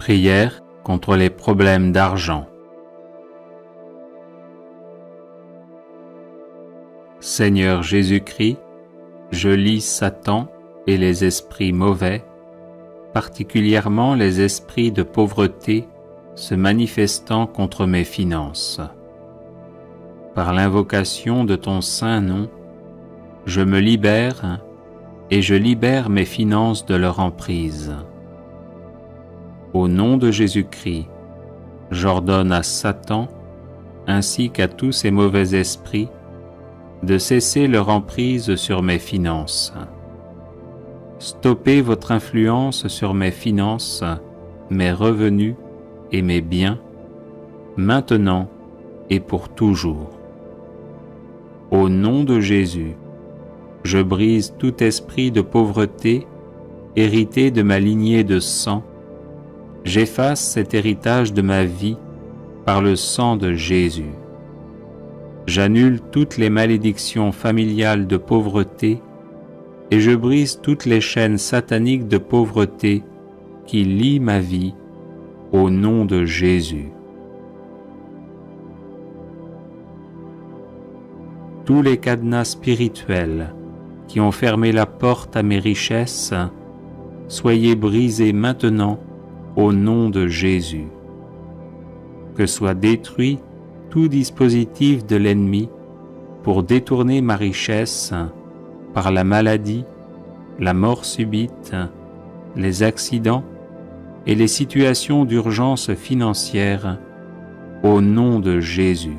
Prière contre les problèmes d'argent. Seigneur Jésus-Christ, je lis Satan et les esprits mauvais, particulièrement les esprits de pauvreté se manifestant contre mes finances. Par l'invocation de ton saint nom, je me libère et je libère mes finances de leur emprise. Au nom de Jésus-Christ, j'ordonne à Satan ainsi qu'à tous ces mauvais esprits de cesser leur emprise sur mes finances. Stoppez votre influence sur mes finances, mes revenus et mes biens, maintenant et pour toujours. Au nom de Jésus, je brise tout esprit de pauvreté hérité de ma lignée de sang. J'efface cet héritage de ma vie par le sang de Jésus. J'annule toutes les malédictions familiales de pauvreté et je brise toutes les chaînes sataniques de pauvreté qui lient ma vie au nom de Jésus. Tous les cadenas spirituels qui ont fermé la porte à mes richesses, soyez brisés maintenant au nom de Jésus. Que soit détruit tout dispositif de l'ennemi pour détourner ma richesse par la maladie, la mort subite, les accidents et les situations d'urgence financière au nom de Jésus.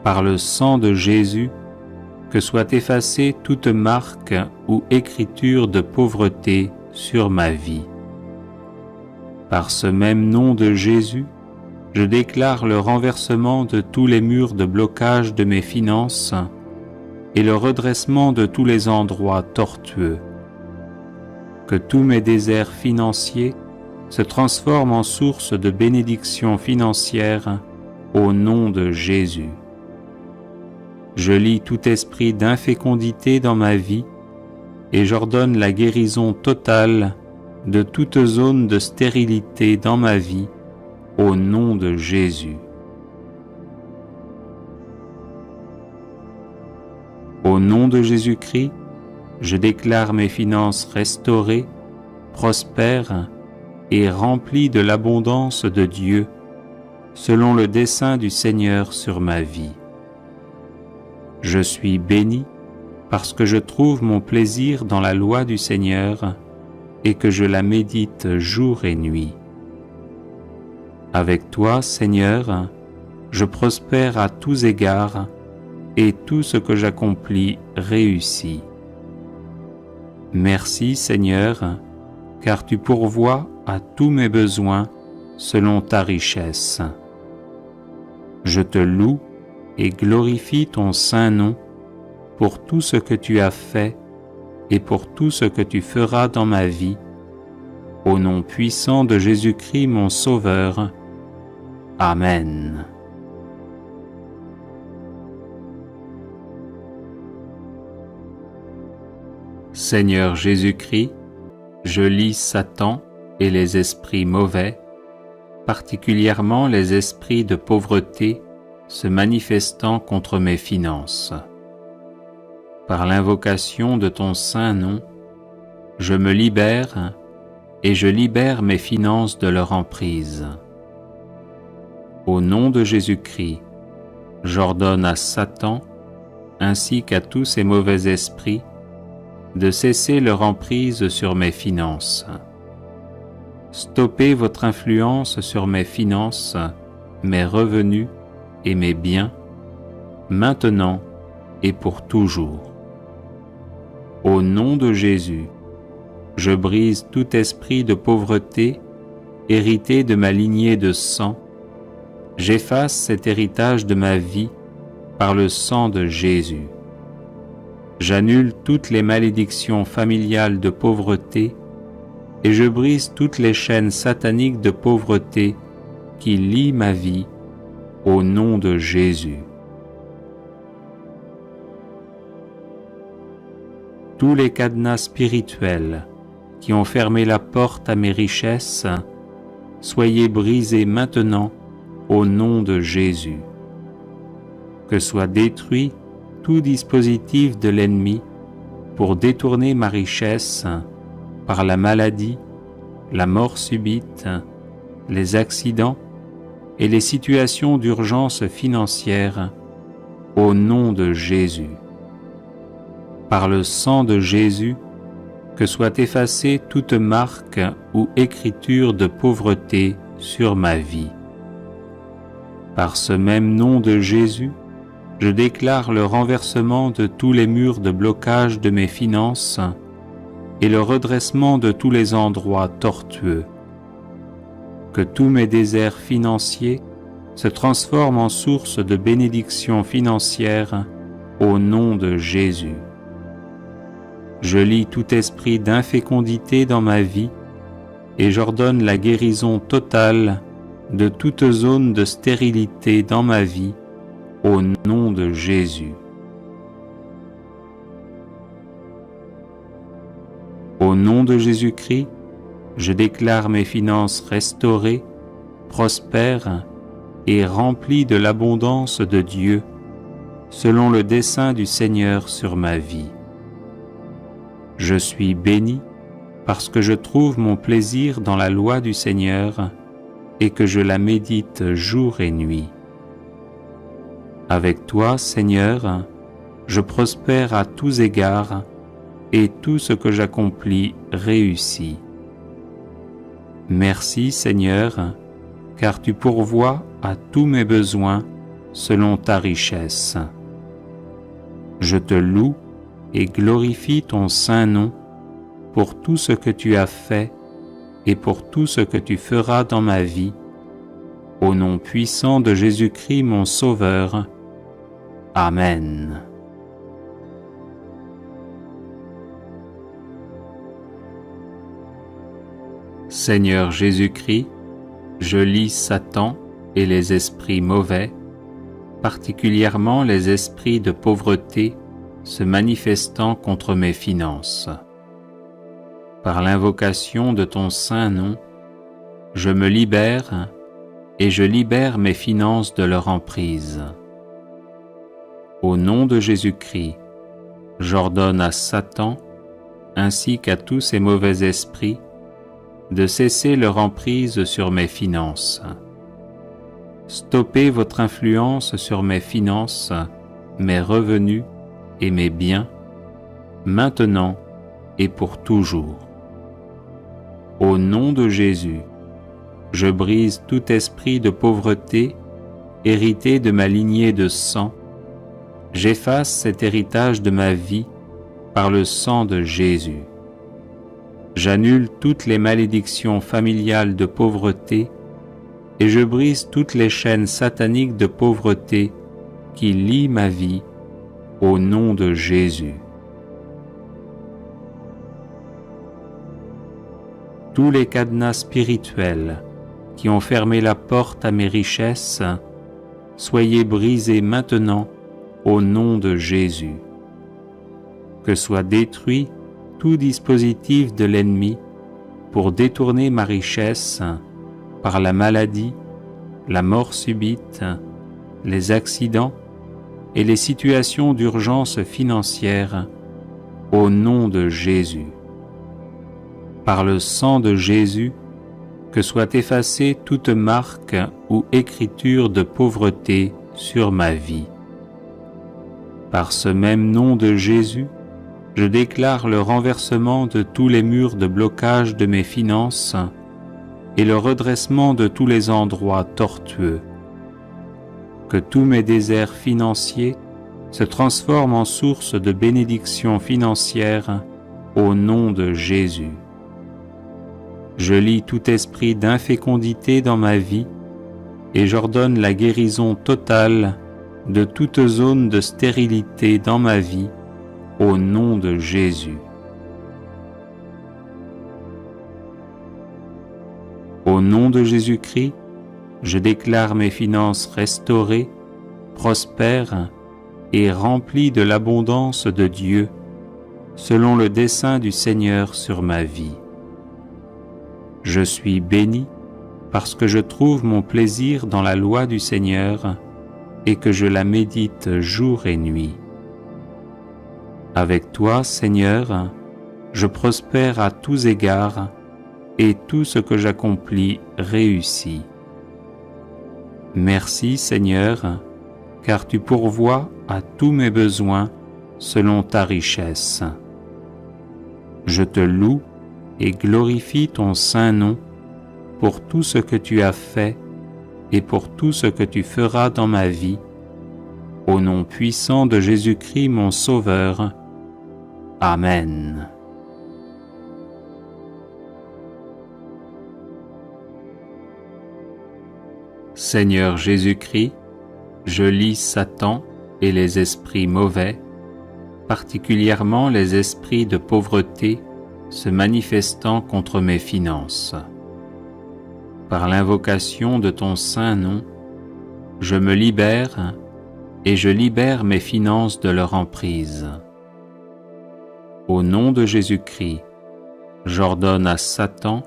Par le sang de Jésus, que soit effacée toute marque ou écriture de pauvreté sur ma vie. Par ce même nom de Jésus, je déclare le renversement de tous les murs de blocage de mes finances et le redressement de tous les endroits tortueux. Que tous mes déserts financiers se transforment en source de bénédictions financières au nom de Jésus. Je lie tout esprit d'infécondité dans ma vie et j'ordonne la guérison totale de toute zone de stérilité dans ma vie au nom de Jésus. Au nom de Jésus-Christ, je déclare mes finances restaurées, prospères et remplies de l'abondance de Dieu, selon le dessein du Seigneur sur ma vie. Je suis béni parce que je trouve mon plaisir dans la loi du Seigneur et que je la médite jour et nuit. Avec toi, Seigneur, je prospère à tous égards et tout ce que j'accomplis réussit. Merci, Seigneur, car tu pourvois à tous mes besoins selon ta richesse. Je te loue et glorifie ton saint nom pour tout ce que tu as fait et pour tout ce que tu feras dans ma vie, au nom puissant de Jésus-Christ mon Sauveur. Amen. Seigneur Jésus-Christ, je lis Satan et les esprits mauvais, particulièrement les esprits de pauvreté se manifestant contre mes finances. Par l'invocation de ton saint nom, je me libère et je libère mes finances de leur emprise. Au nom de Jésus-Christ, j'ordonne à Satan ainsi qu'à tous ces mauvais esprits de cesser leur emprise sur mes finances. Stoppez votre influence sur mes finances, mes revenus et mes biens, maintenant et pour toujours. Au nom de Jésus, je brise tout esprit de pauvreté hérité de ma lignée de sang. J'efface cet héritage de ma vie par le sang de Jésus. J'annule toutes les malédictions familiales de pauvreté et je brise toutes les chaînes sataniques de pauvreté qui lient ma vie au nom de Jésus. Tous les cadenas spirituels qui ont fermé la porte à mes richesses, soyez brisés maintenant au nom de Jésus. Que soit détruit tout dispositif de l'ennemi pour détourner ma richesse par la maladie, la mort subite, les accidents et les situations d'urgence financière au nom de Jésus. Par le sang de Jésus, que soit effacée toute marque ou écriture de pauvreté sur ma vie. Par ce même nom de Jésus, je déclare le renversement de tous les murs de blocage de mes finances et le redressement de tous les endroits tortueux. Que tous mes déserts financiers se transforment en source de bénédictions financières au nom de Jésus. Je lie tout esprit d'infécondité dans ma vie et j'ordonne la guérison totale de toute zone de stérilité dans ma vie au nom de Jésus. Au nom de Jésus-Christ, je déclare mes finances restaurées, prospères et remplies de l'abondance de Dieu, selon le dessein du Seigneur sur ma vie. Je suis béni parce que je trouve mon plaisir dans la loi du Seigneur et que je la médite jour et nuit. Avec toi, Seigneur, je prospère à tous égards et tout ce que j'accomplis réussit. Merci, Seigneur, car tu pourvois à tous mes besoins selon ta richesse. Je te loue et glorifie ton saint nom pour tout ce que tu as fait et pour tout ce que tu feras dans ma vie, au nom puissant de Jésus-Christ mon Sauveur. Amen. Seigneur Jésus-Christ, je lis Satan et les esprits mauvais, particulièrement les esprits de pauvreté se manifestant contre mes finances. Par l'invocation de ton saint nom, je me libère et je libère mes finances de leur emprise. Au nom de Jésus-Christ, j'ordonne à Satan, ainsi qu'à tous ces mauvais esprits, de cesser leur emprise sur mes finances. Stoppez votre influence sur mes finances, mes revenus et mes biens, maintenant et pour toujours. Au nom de Jésus, je brise tout esprit de pauvreté hérité de ma lignée de sang. J'efface cet héritage de ma vie par le sang de Jésus. J'annule toutes les malédictions familiales de pauvreté et je brise toutes les chaînes sataniques de pauvreté qui lient ma vie au nom de Jésus. Tous les cadenas spirituels qui ont fermé la porte à mes richesses, soyez brisés maintenant au nom de Jésus. Que soit détruit tout dispositif de l'ennemi pour détourner ma richesse par la maladie, la mort subite, les accidents et les situations d'urgence financière au nom de Jésus. Par le sang de Jésus, que soit effacée toute marque ou écriture de pauvreté sur ma vie. Par ce même nom de Jésus, je déclare le renversement de tous les murs de blocage de mes finances et le redressement de tous les endroits tortueux. Que tous mes déserts financiers se transforment en source de bénédictions financières au nom de Jésus. Je lie tout esprit d'infécondité dans ma vie et j'ordonne la guérison totale de toute zone de stérilité dans ma vie au nom de Jésus. Au nom de Jésus-Christ, je déclare mes finances restaurées, prospères et remplies de l'abondance de Dieu, selon le dessein du Seigneur sur ma vie. Je suis béni parce que je trouve mon plaisir dans la loi du Seigneur et que je la médite jour et nuit. Avec toi, Seigneur, je prospère à tous égards et tout ce que j'accomplis réussit. Merci, Seigneur, car tu pourvois à tous mes besoins selon ta richesse. Je te loue et glorifie ton saint nom pour tout ce que tu as fait et pour tout ce que tu feras dans ma vie, au nom puissant de Jésus-Christ mon Sauveur. Amen. Seigneur Jésus-Christ, je lis Satan et les esprits mauvais, particulièrement les esprits de pauvreté se manifestant contre mes finances. Par l'invocation de ton saint nom, je me libère et je libère mes finances de leur emprise. Au nom de Jésus-Christ, j'ordonne à Satan,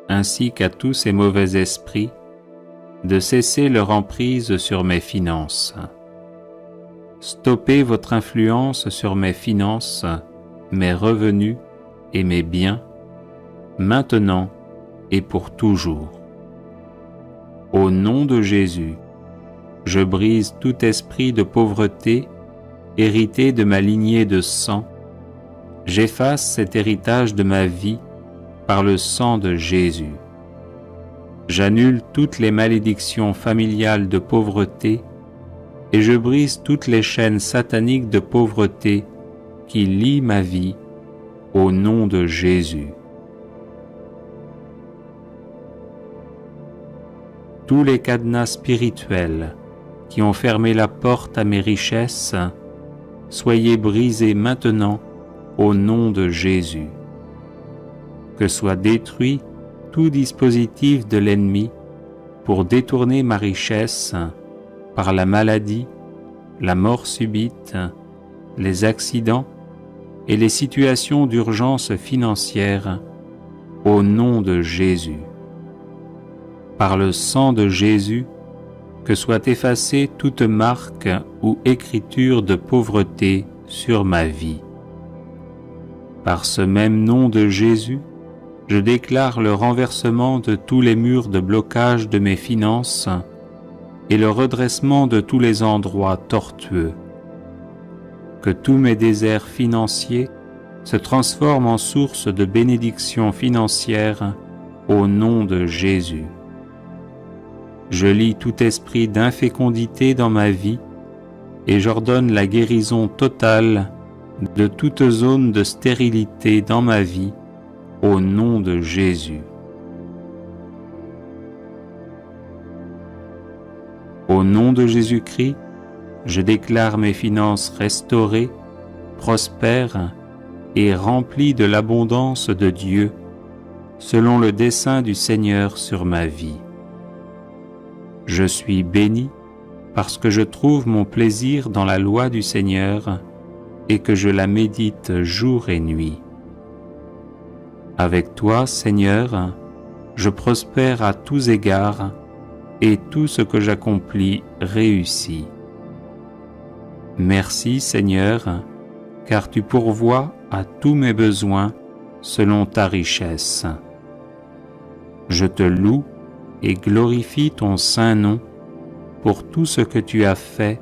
ainsi qu'à tous ces mauvais esprits, de cesser leur emprise sur mes finances. Stoppez votre influence sur mes finances, mes revenus et mes biens, maintenant et pour toujours. Au nom de Jésus, je brise tout esprit de pauvreté hérité de ma lignée de sang. J'efface cet héritage de ma vie par le sang de Jésus. J'annule toutes les malédictions familiales de pauvreté et je brise toutes les chaînes sataniques de pauvreté qui lient ma vie au nom de Jésus. Tous les cadenas spirituels qui ont fermé la porte à mes richesses, soyez brisés maintenant au nom de Jésus. Que soit détruit tout dispositif de l'ennemi pour détourner ma richesse par la maladie, la mort subite, les accidents et les situations d'urgence financière au nom de Jésus. Par le sang de Jésus, que soit effacée toute marque ou écriture de pauvreté sur ma vie. Par ce même nom de Jésus, je déclare le renversement de tous les murs de blocage de mes finances et le redressement de tous les endroits tortueux. Que tous mes déserts financiers se transforment en source de bénédictions financières au nom de Jésus. Je lie tout esprit d'infécondité dans ma vie et j'ordonne la guérison totale de toute zone de stérilité dans ma vie au nom de Jésus. Au nom de Jésus-Christ, je déclare mes finances restaurées, prospères et remplies de l'abondance de Dieu, selon le dessein du Seigneur sur ma vie. Je suis béni parce que je trouve mon plaisir dans la loi du Seigneur et que je la médite jour et nuit. Avec toi, Seigneur, je prospère à tous égards et tout ce que j'accomplis réussit. Merci, Seigneur, car tu pourvois à tous mes besoins selon ta richesse. Je te loue et glorifie ton saint nom pour tout ce que tu as fait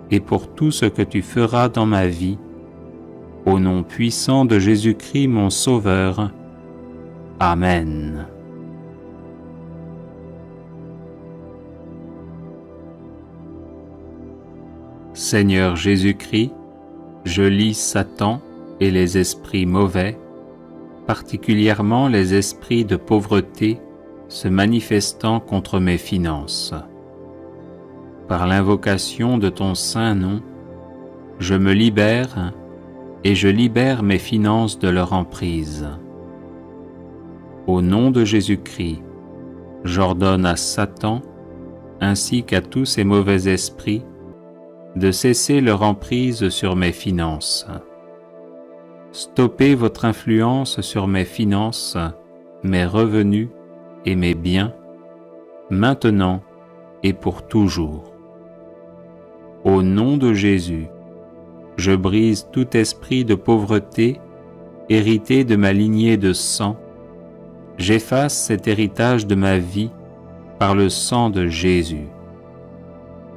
et pour tout ce que tu feras dans ma vie, au nom puissant de Jésus-Christ mon Sauveur. Amen. Seigneur Jésus-Christ, je lis Satan et les esprits mauvais, particulièrement les esprits de pauvreté se manifestant contre mes finances. Par l'invocation de ton saint nom, je me libère et je libère mes finances de leur emprise. Au nom de Jésus-Christ, j'ordonne à Satan, ainsi qu'à tous ces mauvais esprits, de cesser leur emprise sur mes finances. Stoppez votre influence sur mes finances, mes revenus et mes biens, maintenant et pour toujours. Au nom de Jésus, je brise tout esprit de pauvreté hérité de ma lignée de sang. J'efface cet héritage de ma vie par le sang de Jésus.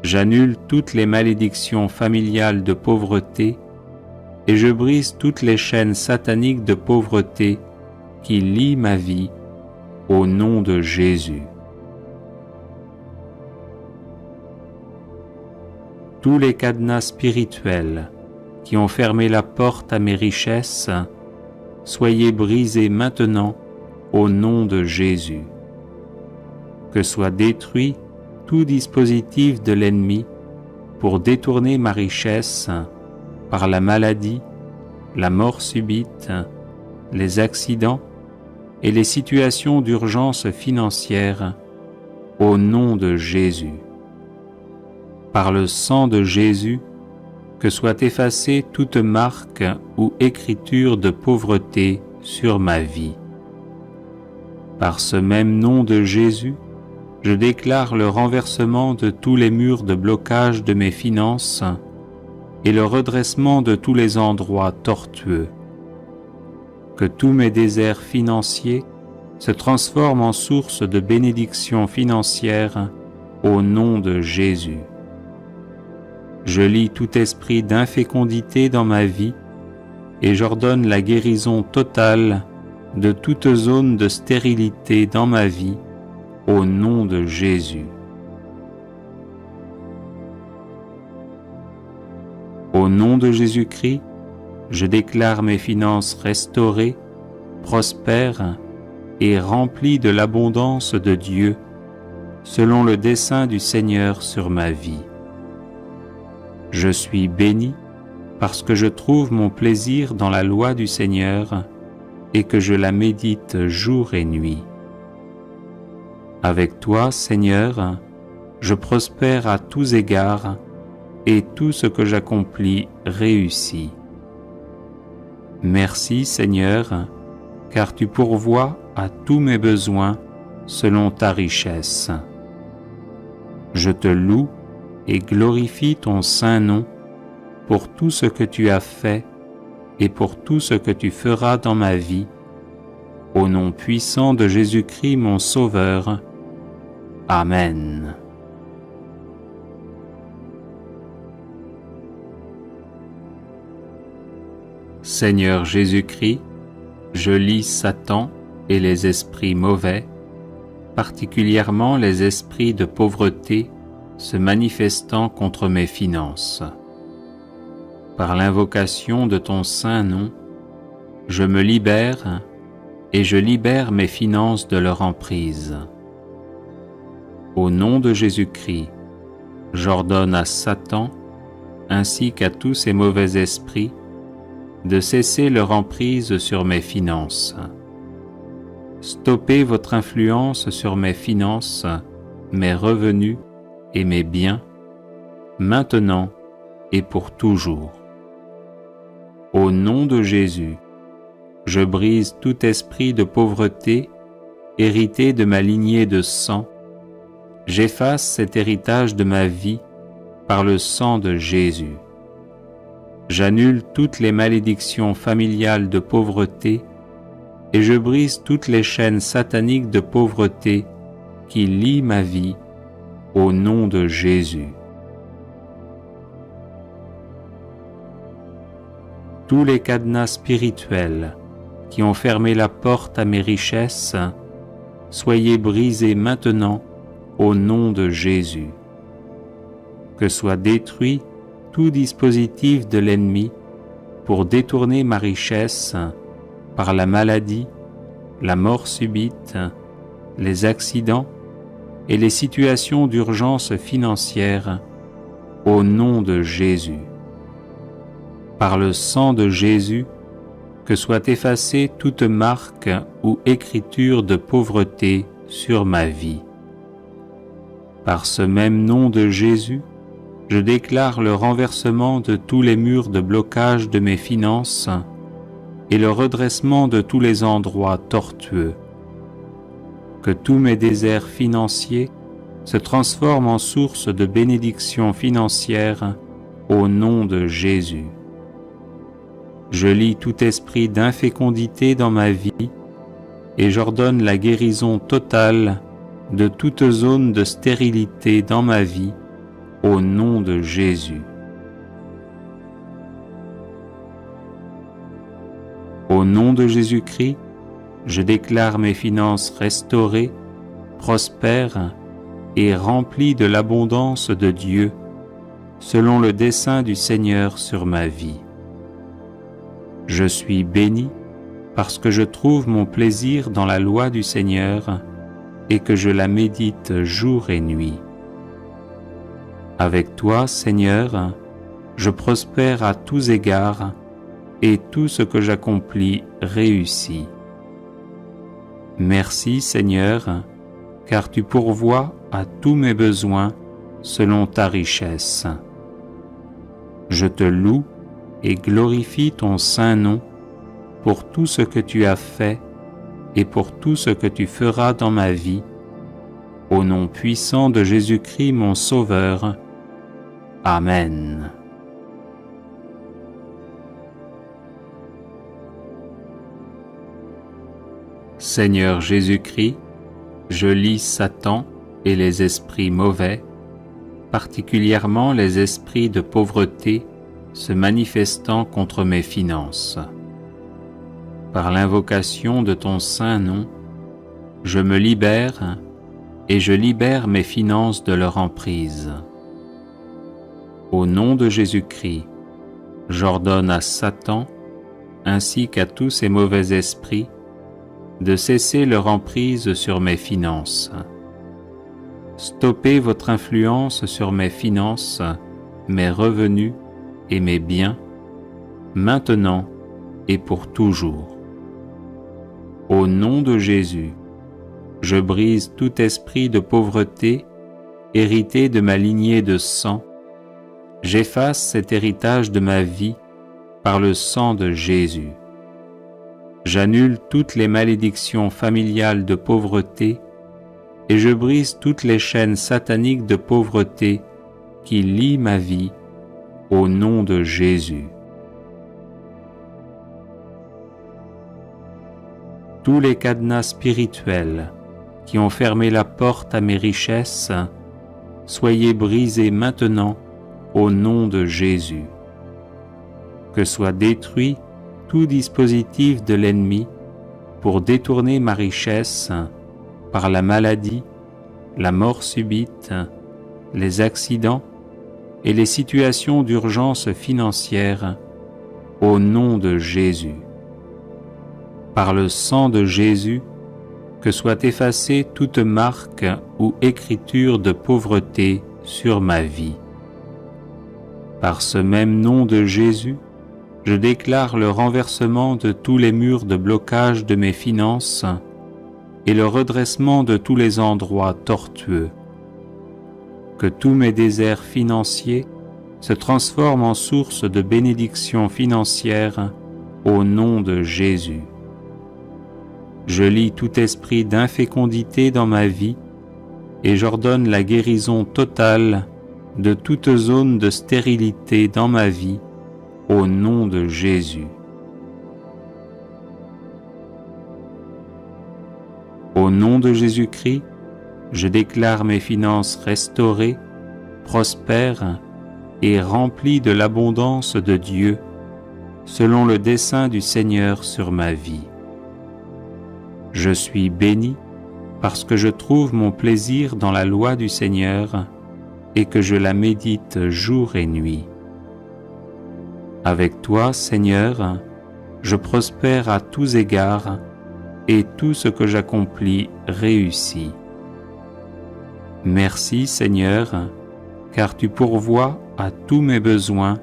J'annule toutes les malédictions familiales de pauvreté et je brise toutes les chaînes sataniques de pauvreté qui lient ma vie au nom de Jésus. Tous les cadenas spirituels qui ont fermé la porte à mes richesses, soyez brisés maintenant au nom de Jésus. Que soit détruit tout dispositif de l'ennemi pour détourner ma richesse par la maladie, la mort subite, les accidents et les situations d'urgence financière au nom de Jésus. Par le sang de Jésus, que soit effacée toute marque ou écriture de pauvreté sur ma vie. Par ce même nom de Jésus, je déclare le renversement de tous les murs de blocage de mes finances et le redressement de tous les endroits tortueux. Que tous mes déserts financiers se transforment en source de bénédictions financières au nom de Jésus. Je lie tout esprit d'infécondité dans ma vie et j'ordonne la guérison totale de toute zone de stérilité dans ma vie au nom de Jésus. Au nom de Jésus-Christ, je déclare mes finances restaurées, prospères et remplies de l'abondance de Dieu, selon le dessein du Seigneur sur ma vie. Je suis béni parce que je trouve mon plaisir dans la loi du Seigneur et que je la médite jour et nuit. Avec toi, Seigneur, je prospère à tous égards et tout ce que j'accomplis réussit. Merci, Seigneur, car tu pourvois à tous mes besoins selon ta richesse. Je te loue et glorifie ton saint nom pour tout ce que tu as fait et pour tout ce que tu feras dans ma vie, au nom puissant de Jésus-Christ mon Sauveur. Amen. Seigneur Jésus-Christ, je lis Satan et les esprits mauvais, particulièrement les esprits de pauvreté se manifestant contre mes finances. Par l'invocation de ton saint nom, je me libère et je libère mes finances de leur emprise. Au nom de Jésus-Christ, j'ordonne à Satan, ainsi qu'à tous ces mauvais esprits, de cesser leur emprise sur mes finances. Stoppez votre influence sur mes finances, mes revenus et mes biens, maintenant et pour toujours. Au nom de Jésus, je brise tout esprit de pauvreté hérité de ma lignée de sang. J'efface cet héritage de ma vie par le sang de Jésus. J'annule toutes les malédictions familiales de pauvreté et je brise toutes les chaînes sataniques de pauvreté qui lient ma vie au nom de Jésus. Tous les cadenas spirituels qui ont fermé la porte à mes richesses, soyez brisés maintenant au nom de Jésus. Que soit détruit tout dispositif de l'ennemi pour détourner ma richesse par la maladie, la mort subite, les accidents et les situations d'urgence financière au nom de Jésus. Par le sang de Jésus, que soit effacée toute marque ou écriture de pauvreté sur ma vie. Par ce même nom de Jésus, je déclare le renversement de tous les murs de blocage de mes finances et le redressement de tous les endroits tortueux. Que tous mes déserts financiers se transforme en source de bénédiction financière au nom de Jésus. Je lie tout esprit d'infécondité dans ma vie et j'ordonne la guérison totale de toute zone de stérilité dans ma vie au nom de Jésus. Au nom de Jésus-Christ, je déclare mes finances restaurées, prospères et remplies de l'abondance de Dieu, selon le dessein du Seigneur sur ma vie. Je suis béni parce que je trouve mon plaisir dans la loi du Seigneur et que je la médite jour et nuit. Avec toi, Seigneur, je prospère à tous égards et tout ce que j'accomplis réussit. Merci, Seigneur, car tu pourvois à tous mes besoins selon ta richesse. Je te loue et glorifie ton saint nom pour tout ce que tu as fait et pour tout ce que tu feras dans ma vie, au nom puissant de Jésus-Christ mon Sauveur. Amen. Seigneur Jésus-Christ, je lie Satan et les esprits mauvais, particulièrement les esprits de pauvreté se manifestant contre mes finances. Par l'invocation de ton saint nom, je me libère et je libère mes finances de leur emprise. Au nom de Jésus-Christ, j'ordonne à Satan ainsi qu'à tous ces mauvais esprits de cesser leur emprise sur mes finances. Stoppez votre influence sur mes finances, mes revenus et mes biens, maintenant et pour toujours. Au nom de Jésus, je brise tout esprit de pauvreté hérité de ma lignée de sang. J'efface cet héritage de ma vie par le sang de Jésus. J'annule toutes les malédictions familiales de pauvreté et je brise toutes les chaînes sataniques de pauvreté qui lient ma vie au nom de Jésus. Tous les cadenas spirituels qui ont fermé la porte à mes richesses, soyez brisés maintenant au nom de Jésus. Que soit détruit tout dispositif de l'ennemi pour détourner ma richesse par la maladie, la mort subite, les accidents et les situations d'urgence financière au nom de Jésus. Par le sang de Jésus, que soit effacée toute marque ou écriture de pauvreté sur ma vie. Par ce même nom de Jésus, je déclare le renversement de tous les murs de blocage de mes finances et le redressement de tous les endroits tortueux. Que tous mes déserts financiers se transforment en source de bénédiction financière au nom de Jésus. Je lie tout esprit d'infécondité dans ma vie et j'ordonne la guérison totale de toute zone de stérilité dans ma vie au nom de Jésus. Au nom de Jésus-Christ, je déclare mes finances restaurées, prospères et remplies de l'abondance de Dieu, selon le dessein du Seigneur sur ma vie. Je suis béni parce que je trouve mon plaisir dans la loi du Seigneur et que je la médite jour et nuit. Avec toi, Seigneur, je prospère à tous égards et tout ce que j'accomplis réussit. Merci, Seigneur, car tu pourvois à tous mes besoins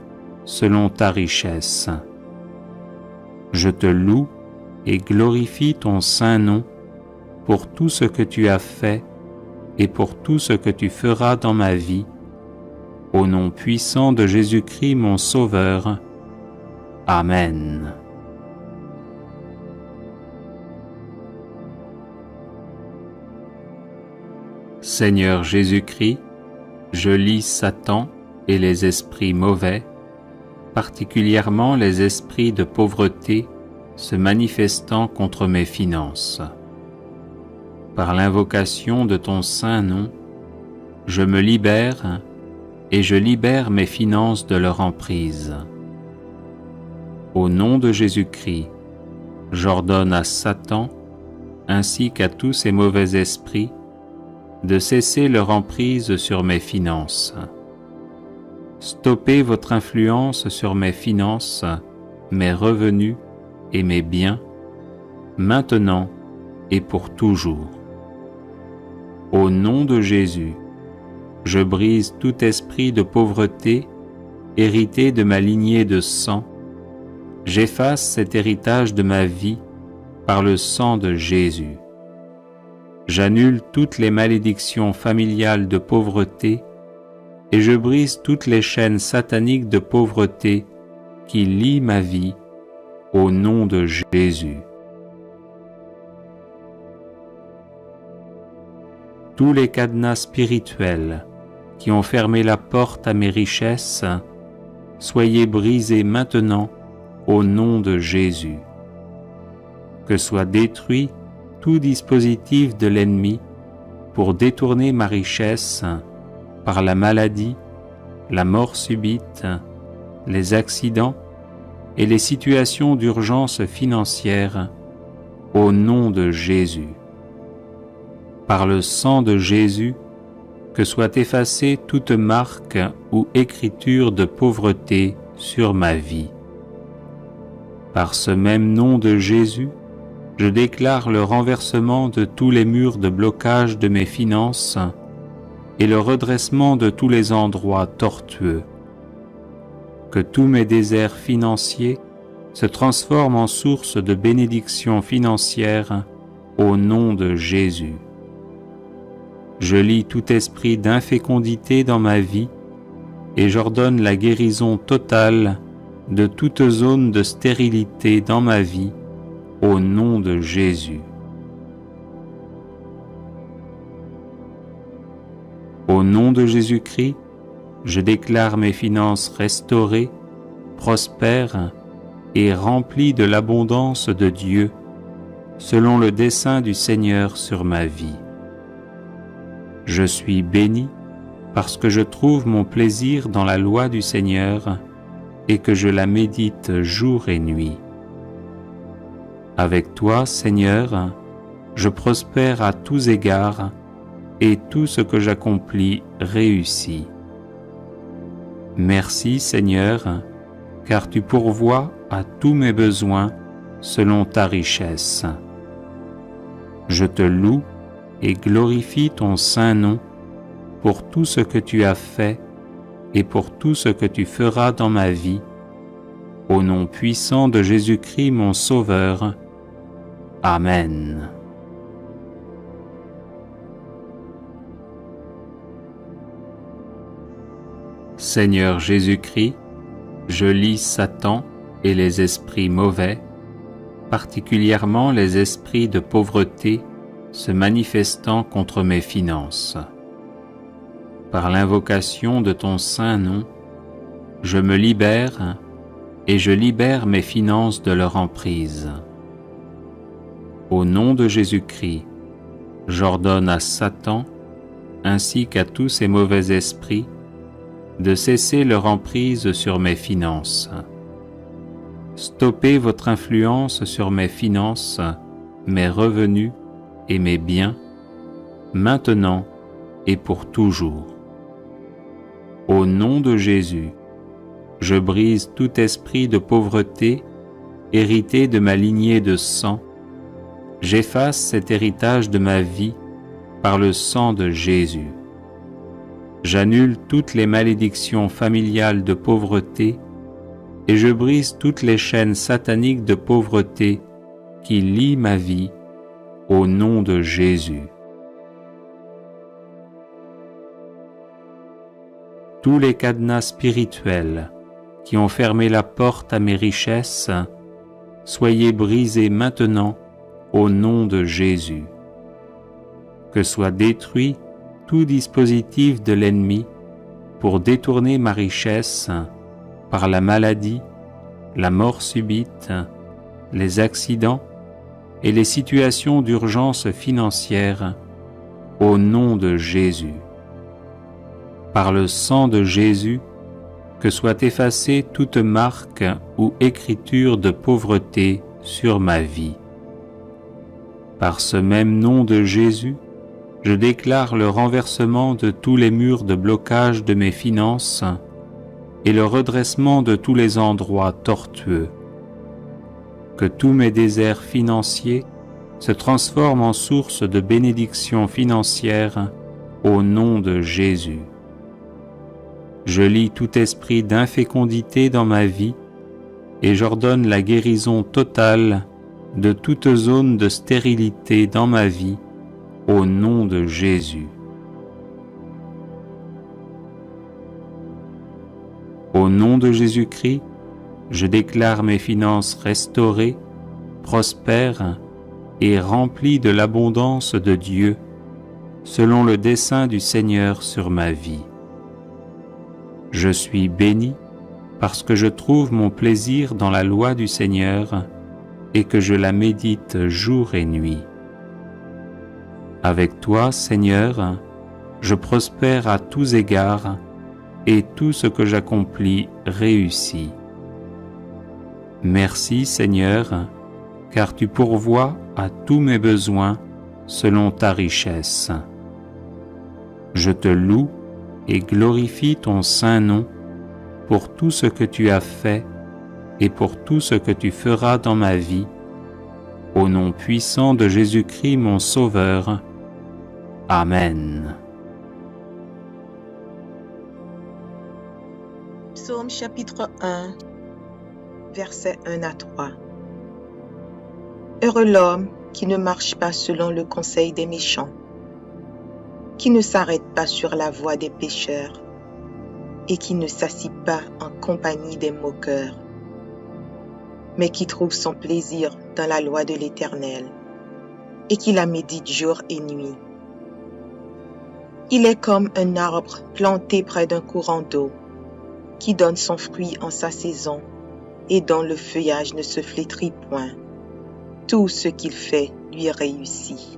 selon ta richesse. Je te loue et glorifie ton saint nom pour tout ce que tu as fait et pour tout ce que tu feras dans ma vie, au nom puissant de Jésus-Christ mon Sauveur. Amen. Seigneur Jésus-Christ, je lis Satan et les esprits mauvais, particulièrement les esprits de pauvreté se manifestant contre mes finances. Par l'invocation de ton saint nom, je me libère et je libère mes finances de leur emprise. Au nom de Jésus-Christ, j'ordonne à Satan ainsi qu'à tous ces mauvais esprits de cesser leur emprise sur mes finances. Stoppez votre influence sur mes finances, mes revenus et mes biens, maintenant et pour toujours. Au nom de Jésus, je brise tout esprit de pauvreté hérité de ma lignée de sang. J'efface cet héritage de ma vie par le sang de Jésus. J'annule toutes les malédictions familiales de pauvreté et je brise toutes les chaînes sataniques de pauvreté qui lient ma vie au nom de Jésus. Tous les cadenas spirituels qui ont fermé la porte à mes richesses, soyez brisés maintenant au nom de Jésus. Que soit détruit tout dispositif de l'ennemi pour détourner ma richesse par la maladie, la mort subite, les accidents et les situations d'urgence financière au nom de Jésus. Par le sang de Jésus, que soit effacée toute marque ou écriture de pauvreté sur ma vie. Par ce même nom de Jésus, je déclare le renversement de tous les murs de blocage de mes finances et le redressement de tous les endroits tortueux. Que tous mes déserts financiers se transforment en source de bénédictions financières au nom de Jésus. Je lie tout esprit d'infécondité dans ma vie et j'ordonne la guérison totale de toute zone de stérilité dans ma vie au nom de Jésus. Au nom de Jésus-Christ, je déclare mes finances restaurées, prospères et remplies de l'abondance de Dieu, selon le dessein du Seigneur sur ma vie. Je suis béni parce que je trouve mon plaisir dans la loi du Seigneur et que je la médite jour et nuit. Avec toi, Seigneur, je prospère à tous égards et tout ce que j'accomplis réussit. Merci, Seigneur, car tu pourvois à tous mes besoins selon ta richesse. Je te loue et glorifie ton saint nom pour tout ce que tu as fait et pour tout ce que tu feras dans ma vie, au nom puissant de Jésus-Christ mon Sauveur. Amen. Seigneur Jésus-Christ, je lis Satan et les esprits mauvais, particulièrement les esprits de pauvreté se manifestant contre mes finances. Par l'invocation de ton saint nom, je me libère et je libère mes finances de leur emprise. Au nom de Jésus-Christ, j'ordonne à Satan ainsi qu'à tous ces mauvais esprits de cesser leur emprise sur mes finances. Stoppez votre influence sur mes finances, mes revenus et mes biens, maintenant et pour toujours. Au nom de Jésus, je brise tout esprit de pauvreté hérité de ma lignée de sang. J'efface cet héritage de ma vie par le sang de Jésus. J'annule toutes les malédictions familiales de pauvreté et je brise toutes les chaînes sataniques de pauvreté qui lient ma vie au nom de Jésus. Tous les cadenas spirituels qui ont fermé la porte à mes richesses, soyez brisés maintenant au nom de Jésus. Que soit détruit tout dispositif de l'ennemi pour détourner ma richesse par la maladie, la mort subite, les accidents et les situations d'urgence financière au nom de Jésus. Par le sang de Jésus, que soit effacée toute marque ou écriture de pauvreté sur ma vie. Par ce même nom de Jésus, je déclare le renversement de tous les murs de blocage de mes finances et le redressement de tous les endroits tortueux. Que tous mes déserts financiers se transforment en source de bénédictions financières au nom de Jésus. Je lie tout esprit d'infécondité dans ma vie et j'ordonne la guérison totale de toute zone de stérilité dans ma vie au nom de Jésus. Au nom de Jésus-Christ, je déclare mes finances restaurées, prospères et remplies de l'abondance de Dieu, selon le dessein du Seigneur sur ma vie. Je suis béni parce que je trouve mon plaisir dans la loi du Seigneur et que je la médite jour et nuit. Avec toi, Seigneur, je prospère à tous égards et tout ce que j'accomplis réussit. Merci, Seigneur, car tu pourvois à tous mes besoins selon ta richesse. Je te loue et glorifie ton saint nom pour tout ce que tu as fait et pour tout ce que tu feras dans ma vie, au nom puissant de Jésus-Christ mon Sauveur. Amen. Psaume chapitre 1, versets 1 à 3. Heureux l'homme qui ne marche pas selon le conseil des méchants, qui ne s'arrête pas sur la voie des pécheurs et qui ne s'assit pas en compagnie des moqueurs, mais qui trouve son plaisir dans la loi de l'Éternel et qui la médite jour et nuit. Il est comme un arbre planté près d'un courant d'eau, qui donne son fruit en sa saison et dont le feuillage ne se flétrit point. Tout ce qu'il fait lui réussit.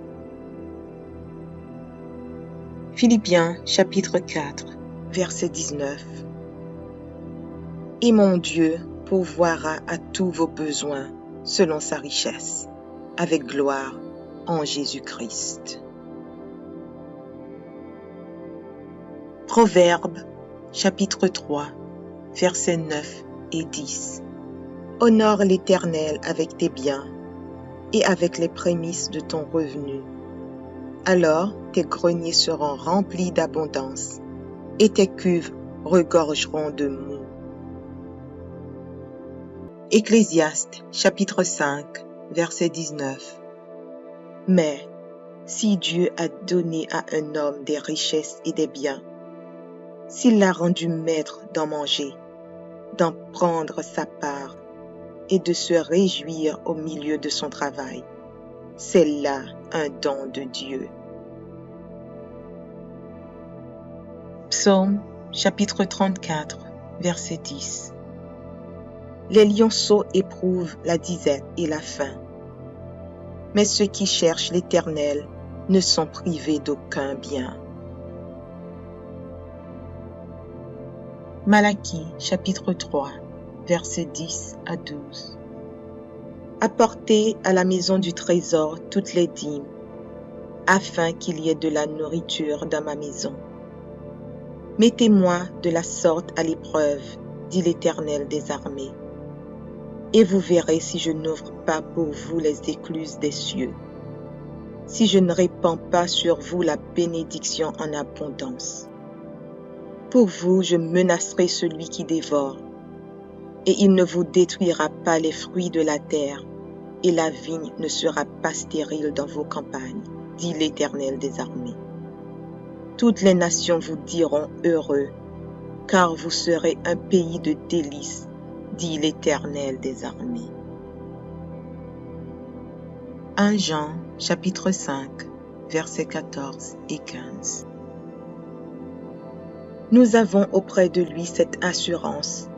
Philippiens chapitre 4, verset 19. Et mon Dieu pourvoira à tous vos besoins selon sa richesse, avec gloire en Jésus-Christ. Proverbes chapitre 3, versets 9 et 10. Honore l'Éternel avec tes biens et avec les prémices de ton revenu. Alors tes greniers seront remplis d'abondance et tes cuves regorgeront de mou. Ecclésiaste chapitre 5, verset 19. Mais si Dieu a donné à un homme des richesses et des biens, s'il l'a rendu maître d'en manger, d'en prendre sa part et de se réjouir au milieu de son travail, c'est là un don de Dieu. Psaume chapitre 34, verset 10. Les lionceaux éprouvent la disette et la faim, mais ceux qui cherchent l'Éternel ne sont privés d'aucun bien. Malachie chapitre 3, versets 10 à 12. Apportez à la maison du trésor toutes les dîmes, afin qu'il y ait de la nourriture dans ma maison. Mettez-moi de la sorte à l'épreuve, dit l'Éternel des armées, et vous verrez si je n'ouvre pas pour vous les écluses des cieux, si je ne répands pas sur vous la bénédiction en abondance. Pour vous, je menacerai celui qui dévore, et il ne vous détruira pas les fruits de la terre, et la vigne ne sera pas stérile dans vos campagnes, dit l'Éternel des armées. Toutes les nations vous diront heureux, car vous serez un pays de délices, dit l'Éternel des armées. 1 Jean chapitre 5, versets 14 et 15. Nous avons auprès de lui cette assurance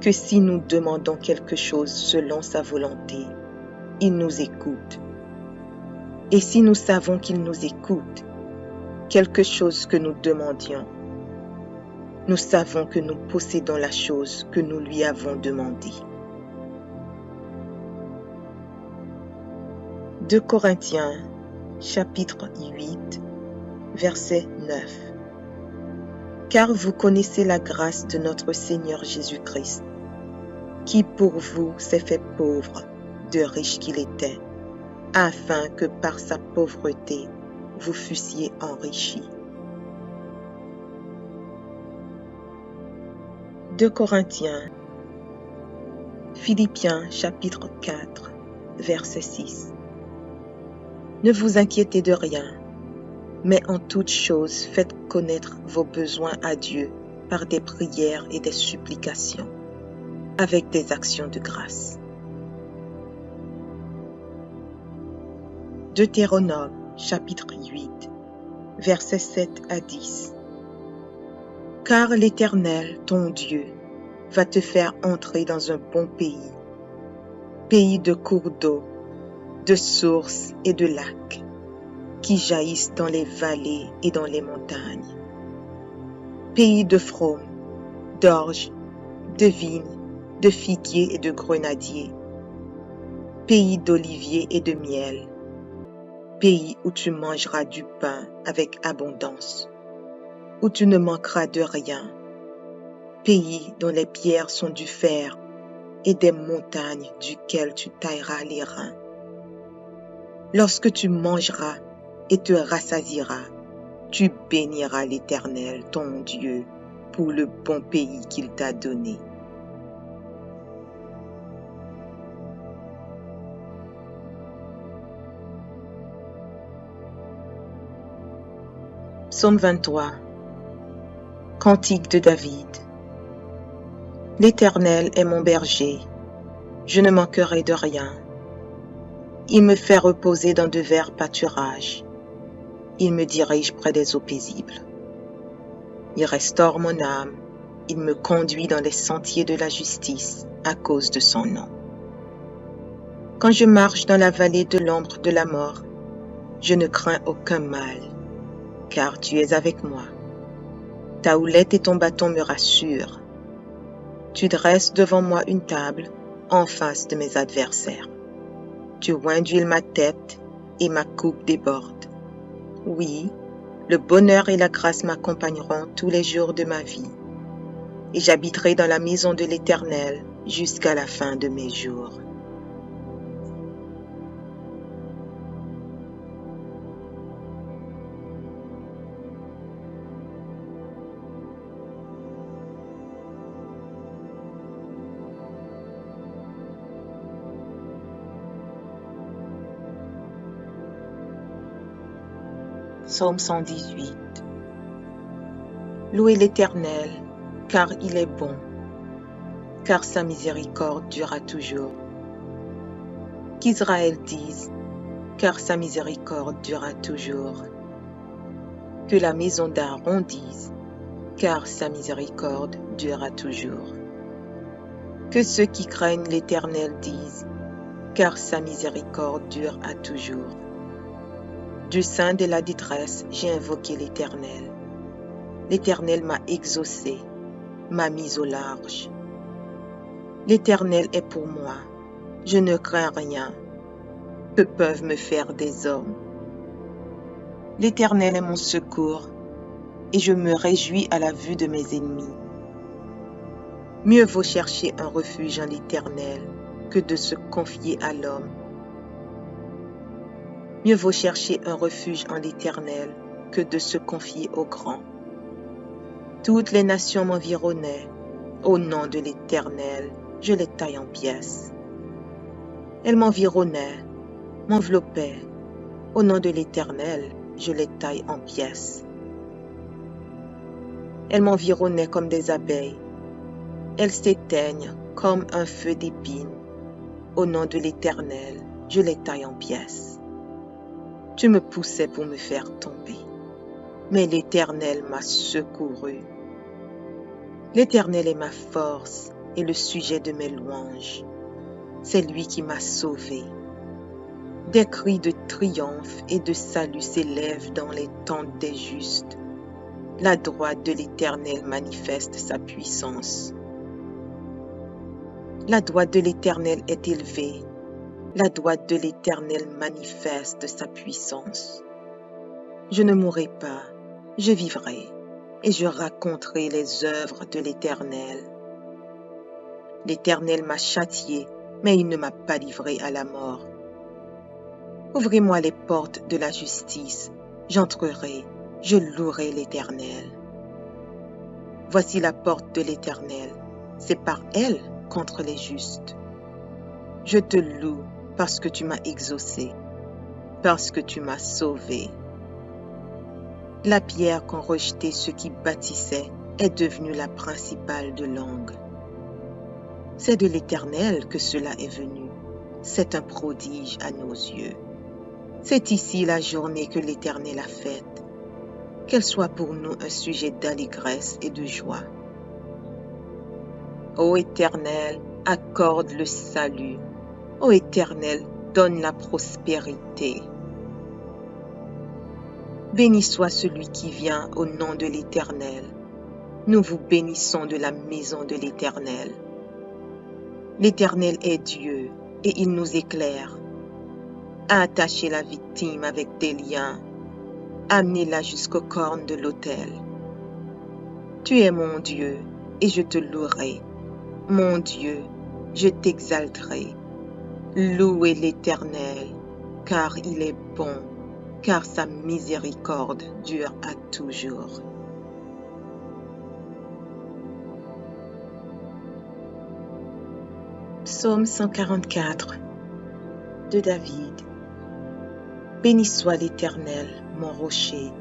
que si nous demandons quelque chose selon sa volonté, il nous écoute. Et si nous savons qu'il nous écoute, quelque chose que nous demandions, nous savons que nous possédons la chose que nous lui avons demandée. 2 Corinthiens, chapitre 8, verset 9. Car vous connaissez la grâce de notre Seigneur Jésus-Christ, qui pour vous s'est fait pauvre, de riche qu'il était, afin que par sa pauvreté vous fussiez enrichis. 2 Corinthiens, Philippiens chapitre 4, verset 6. Ne vous inquiétez de rien, mais en toute chose faites connaître vos besoins à Dieu par des prières et des supplications, avec des actions de grâce. Deutéronome chapitre 8, versets 7 à 10. Car l'Éternel, ton Dieu, va te faire entrer dans un bon pays, pays de cours d'eau, de sources et de lacs, qui jaillissent dans les vallées et dans les montagnes, pays de fraumes, d'orges, de vignes, de figuiers et de grenadiers, pays d'oliviers et de miel, pays où tu mangeras du pain avec abondance, où tu ne manqueras de rien, pays dont les pierres sont du fer et des montagnes duquel tu tailleras les reins. Lorsque tu mangeras et te rassasieras, tu béniras l'Éternel, ton Dieu, pour le bon pays qu'il t'a donné. Psaume 23. Cantique de David. L'Éternel est mon berger, je ne manquerai de rien. Il me fait reposer dans de verts pâturages. Il me dirige près des eaux paisibles. Il restaure mon âme. Il me conduit dans les sentiers de la justice à cause de son nom. Quand je marche dans la vallée de l'ombre de la mort, je ne crains aucun mal, car tu es avec moi. Ta houlette et ton bâton me rassurent. Tu dresses devant moi une table en face de mes adversaires. Tu oins d'huile ma tête et ma coupe déborde. Oui, le bonheur et la grâce m'accompagneront tous les jours de ma vie, et j'habiterai dans la maison de l'Éternel jusqu'à la fin de mes jours. Psaume 118. Louez l'Éternel, car il est bon, car sa miséricorde durera toujours. Qu'Israël dise, car sa miséricorde durera toujours. Que la maison d'Aaron dise, car sa miséricorde durera toujours. Que ceux qui craignent l'Éternel disent, car sa miséricorde dure à toujours. Du sein de la détresse, j'ai invoqué l'Éternel. L'Éternel m'a exaucé, m'a mis au large. L'Éternel est pour moi, je ne crains rien. Que peuvent me faire des hommes? L'Éternel est mon secours, et je me réjouis à la vue de mes ennemis. Mieux vaut chercher un refuge en l'Éternel que de se confier à l'homme. Mieux vaut chercher un refuge en l'Éternel que de se confier au grand. Toutes les nations m'environnaient. Au nom de l'Éternel, je les taille en pièces. Elles m'environnaient, m'enveloppaient. Au nom de l'Éternel, je les taille en pièces. Elles m'environnaient comme des abeilles. Elles s'éteignent comme un feu d'épines. Au nom de l'Éternel, je les taille en pièces. Tu me poussais pour me faire tomber, mais l'Éternel m'a secouru. L'Éternel est ma force et le sujet de mes louanges. C'est lui qui m'a sauvé. Des cris de triomphe et de salut s'élèvent dans les tentes des justes. La droite de l'Éternel manifeste sa puissance. La droite de l'Éternel est élevée. La droite de l'Éternel manifeste sa puissance. Je ne mourrai pas, je vivrai, et je raconterai les œuvres de l'Éternel. L'Éternel m'a châtié, mais il ne m'a pas livré à la mort. Ouvrez-moi les portes de la justice, j'entrerai, je louerai l'Éternel. Voici la porte de l'Éternel, c'est par elle contre les justes. Je te loue parce que tu m'as exaucé, parce que tu m'as sauvé. La pierre qu'ont rejetée ceux qui bâtissaient est devenue la principale de l'angle. C'est de l'Éternel que cela est venu. C'est un prodige à nos yeux. C'est ici la journée que l'Éternel a faite. Qu'elle soit pour nous un sujet d'allégresse et de joie. Ô Éternel, accorde le salut. Ô Éternel, donne la prospérité. Béni soit celui qui vient au nom de l'Éternel. Nous vous bénissons de la maison de l'Éternel. L'Éternel est Dieu et il nous éclaire. Attachez la victime avec des liens. Amenez-la jusqu'aux cornes de l'autel. Tu es mon Dieu et je te louerai. Mon Dieu, je t'exalterai. Louez l'Éternel, car il est bon, car sa miséricorde dure à toujours. Psaume 144 de David. Béni soit l'Éternel, mon rocher,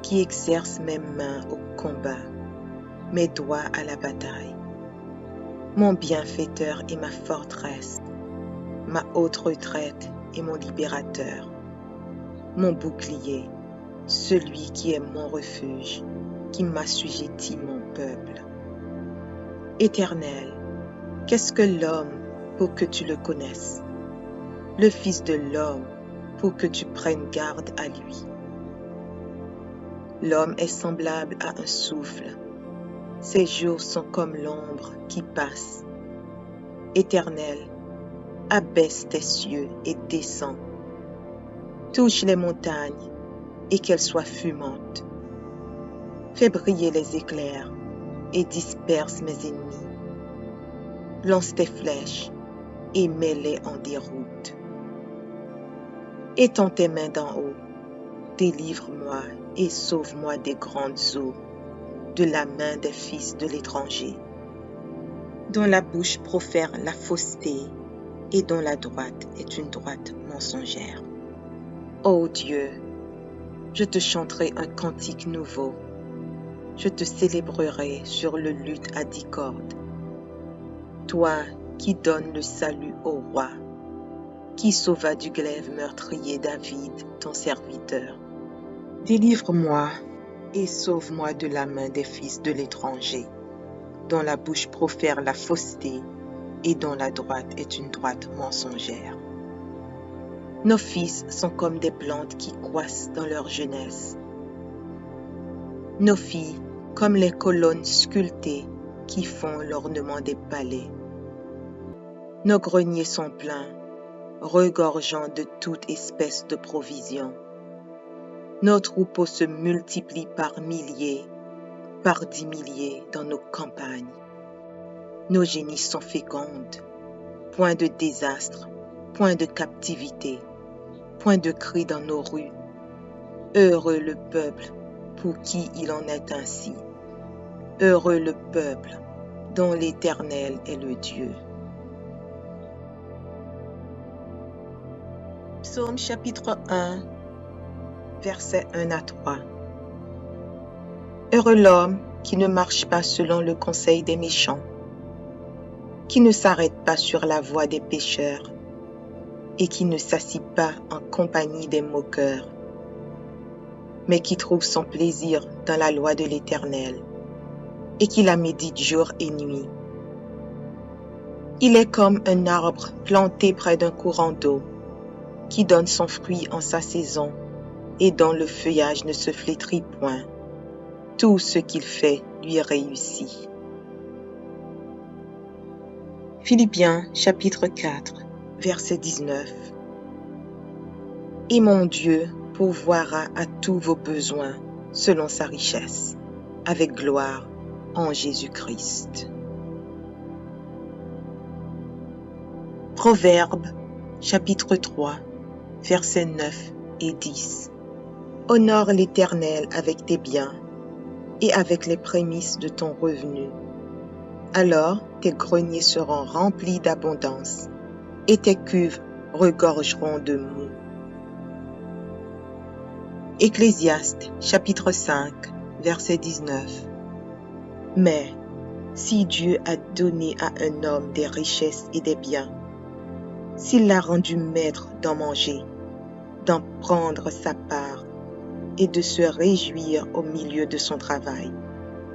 qui exerce mes mains au combat, mes doigts à la bataille. Mon bienfaiteur et ma forteresse, ma haute retraite et mon libérateur, mon bouclier, celui qui est mon refuge, qui m'assujettit mon peuple. Éternel, qu'est-ce que l'homme pour que tu le connaisses? Le Fils de l'homme pour que tu prennes garde à lui. L'homme est semblable à un souffle. Ses jours sont comme l'ombre qui passe. Éternel, abaisse tes cieux et descends. Touche les montagnes et qu'elles soient fumantes. Fais briller les éclairs et disperse mes ennemis. Lance tes flèches et mets-les en déroute. Étends tes mains d'en haut, délivre-moi et sauve-moi des grandes eaux, de la main des fils de l'étranger, dont la bouche profère la fausseté et dont la droite est une droite mensongère. Ô Dieu, je te chanterai un cantique nouveau, je te célébrerai sur le luth à 10 cordes. Toi qui donnes le salut au roi, qui sauva du glaive meurtrier David, ton serviteur. Délivre-moi et sauve-moi de la main des fils de l'étranger, dont la bouche profère la fausseté et dont la droite est une droite mensongère. Nos fils sont comme des plantes qui croissent dans leur jeunesse. Nos filles comme les colonnes sculptées qui font l'ornement des palais. Nos greniers sont pleins, regorgeant de toute espèce de provisions. Nos troupeaux se multiplient par milliers, par 10 milliers dans nos campagnes. Nos génisses sont fécondes, point de désastre, point de captivité, point de cri dans nos rues. Heureux le peuple pour qui il en est ainsi. Heureux le peuple dont l'Éternel est le Dieu. Psaume chapitre 1, versets 1 à 3. Heureux l'homme qui ne marche pas selon le conseil des méchants, qui ne s'arrête pas sur la voie des pécheurs et qui ne s'assit pas en compagnie des moqueurs, mais qui trouve son plaisir dans la loi de l'Éternel et qui la médite jour et nuit. Il est comme un arbre planté près d'un courant d'eau, qui donne son fruit en sa saison et dont le feuillage ne se flétrit point. Tout ce qu'il fait lui réussit. Philippiens chapitre 4, verset 19. Et mon Dieu pourvoira à tous vos besoins selon sa richesse, avec gloire en Jésus-Christ. Proverbes chapitre 3, versets 9 et 10. Honore l'Éternel avec tes biens et avec les prémices de ton revenu. Alors tes greniers seront remplis d'abondance et tes cuves regorgeront de mou. Ecclésiaste chapitre 5, verset 19. Mais si Dieu a donné à un homme des richesses et des biens, s'il l'a rendu maître d'en manger, d'en prendre sa part et de se réjouir au milieu de son travail,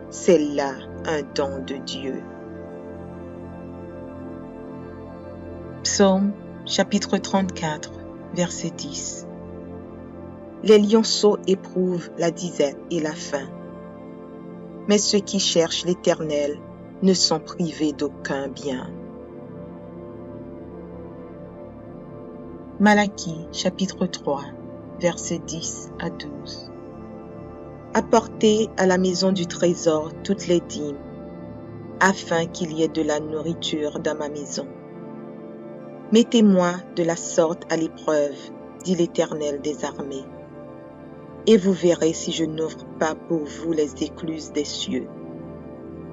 c'est là un don de Dieu. Psaume chapitre 34, verset 10. Les lionceaux éprouvent la disette et la faim, mais ceux qui cherchent l'Éternel ne sont privés d'aucun bien. Malachie chapitre 3, versets 10 à 12. Apportez à la maison du trésor toutes les dîmes, afin qu'il y ait de la nourriture dans ma maison. Mettez-moi de la sorte à l'épreuve, dit l'Éternel des armées, et vous verrez si je n'ouvre pas pour vous les écluses des cieux,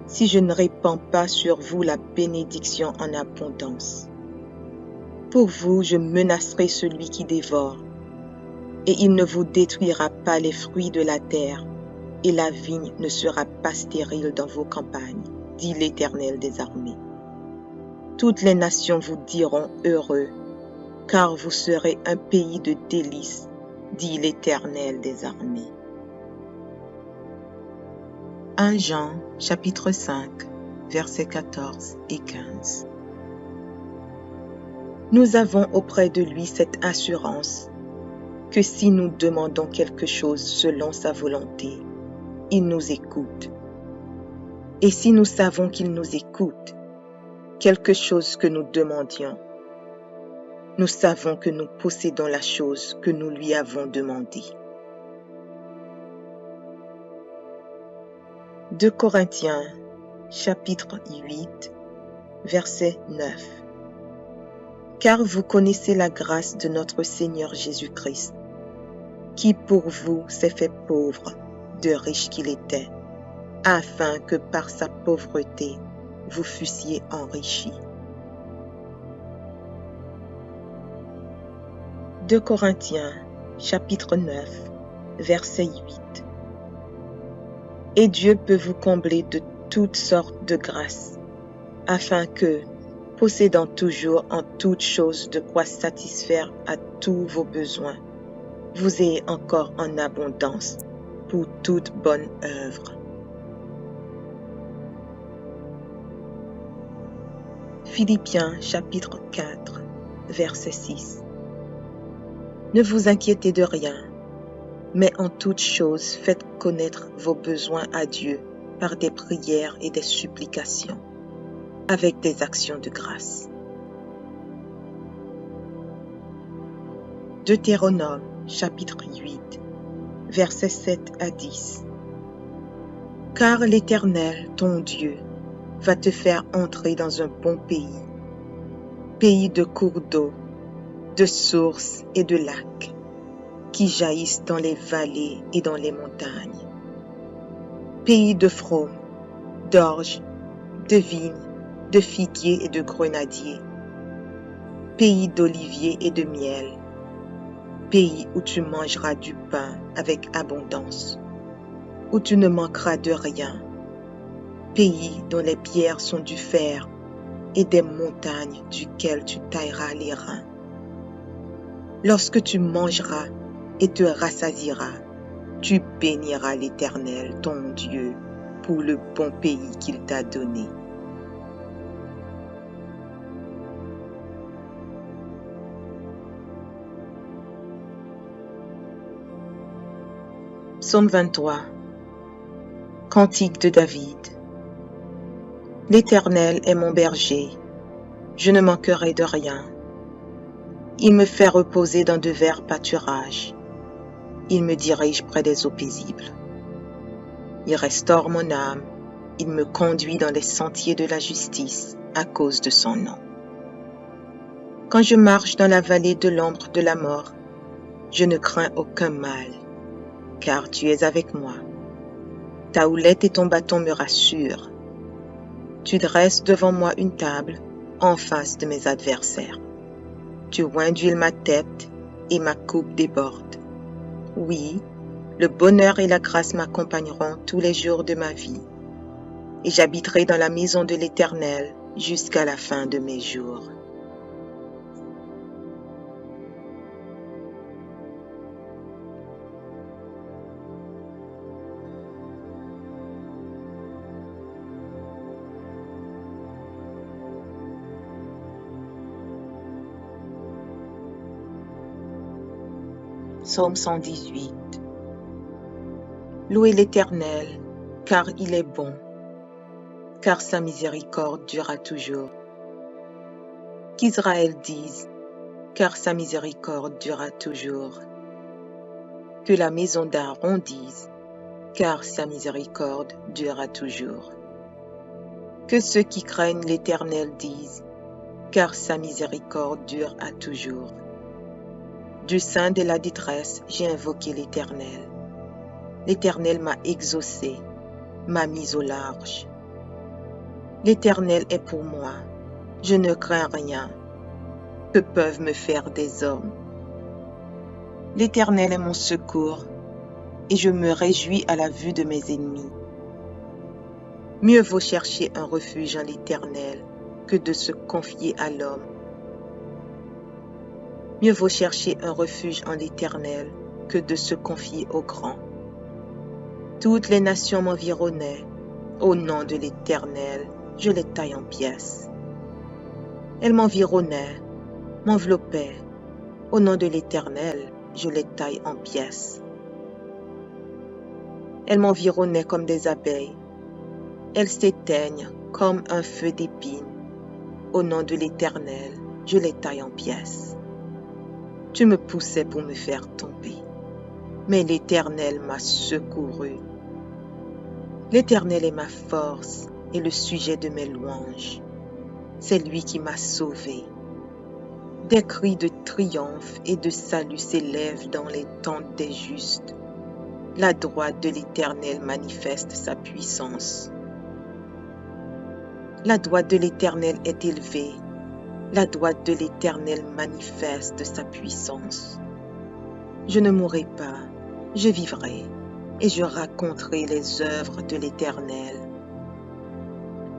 si je ne répands pas sur vous la bénédiction en abondance. Pour vous, je menacerai celui qui dévore, et il ne vous détruira pas les fruits de la terre, et la vigne ne sera pas stérile dans vos campagnes, dit l'Éternel des armées. Toutes les nations vous diront heureux, car vous serez un pays de délices, dit l'Éternel des armées. 1 Jean chapitre 5, versets 14 et 15. Nous avons auprès de lui cette assurance que si nous demandons quelque chose selon sa volonté, il nous écoute. Et si nous savons qu'il nous écoute, quelque chose que nous demandions, nous savons que nous possédons la chose que nous lui avons demandée. 2 Corinthiens chapitre 8, verset 9. Car vous connaissez la grâce de notre Seigneur Jésus-Christ, qui pour vous s'est fait pauvre, de riche qu'il était, afin que par sa pauvreté vous fussiez enrichis. 2 Corinthiens chapitre 9, verset 8. Et Dieu peut vous combler de toutes sortes de grâces, afin que, possédant toujours en toutes choses de quoi satisfaire à tous vos besoins, vous ayez encore en abondance pour toute bonne œuvre. Philippiens chapitre 4, verset 6. Ne vous inquiétez de rien, mais en toutes choses faites connaître vos besoins à Dieu par des prières et des supplications, avec des actions de grâce. Deutéronome chapitre 8, versets 7 à 10. Car l'Éternel, ton Dieu, va te faire entrer dans un bon pays, pays de cours d'eau, de sources et de lacs, qui jaillissent dans les vallées et dans les montagnes, pays de fromes, d'orges, de vignes, de figuiers et de grenadiers, pays d'oliviers et de miel, pays où tu mangeras du pain avec abondance, où tu ne manqueras de rien, pays dont les pierres sont du fer et des montagnes duquel tu tailleras les reins. Lorsque tu mangeras et te rassasieras, tu béniras l'Éternel, ton Dieu, pour le bon pays qu'il t'a donné. Psaume 23. Cantique de David. L'Éternel est mon berger, je ne manquerai de rien. Il me fait reposer dans de verts pâturages. Il me dirige près des eaux paisibles. Il restaure mon âme. Il me conduit dans les sentiers de la justice à cause de son nom. Quand je marche dans la vallée de l'ombre de la mort, je ne crains aucun mal, car tu es avec moi. Ta houlette et ton bâton me rassurent. Tu dresses devant moi une table en face de mes adversaires. Tu oins d'huile ma tête et ma coupe déborde. Oui, le bonheur et la grâce m'accompagneront tous les jours de ma vie, et j'habiterai dans la maison de l'Éternel jusqu'à la fin de mes jours. Psaume 118. Louez l'Éternel, car il est bon, car sa miséricorde durera toujours. Qu'Israël dise, car sa miséricorde durera toujours. Que la maison d'Aaron dise, car sa miséricorde durera toujours. Que ceux qui craignent l'Éternel disent, car sa miséricorde dure à toujours. Du sein de la détresse, j'ai invoqué l'Éternel. L'Éternel m'a exaucé, m'a mis au large. L'Éternel est pour moi, je ne crains rien. Que peuvent me faire des hommes? L'Éternel est mon secours, et je me réjouis à la vue de mes ennemis. Mieux vaut chercher un refuge en l'Éternel que de se confier à l'homme. Mieux vaut chercher un refuge en l'Éternel que de se confier au grand. Toutes les nations m'environnaient. Au nom de l'Éternel, je les taille en pièces. Elles m'environnaient, m'enveloppaient. Au nom de l'Éternel, je les taille en pièces. Elles m'environnaient comme des abeilles. Elles s'éteignent comme un feu d'épines. Au nom de l'Éternel, je les taille en pièces. Tu me poussais pour me faire tomber, mais l'Éternel m'a secouru. L'Éternel est ma force et le sujet de mes louanges. C'est lui qui m'a sauvé. Des cris de triomphe et de salut s'élèvent dans les tentes des justes. La droite de l'Éternel manifeste sa puissance. La droite de l'Éternel est élevée. La droite de l'Éternel manifeste sa puissance. Je ne mourrai pas, je vivrai, et je raconterai les œuvres de l'Éternel.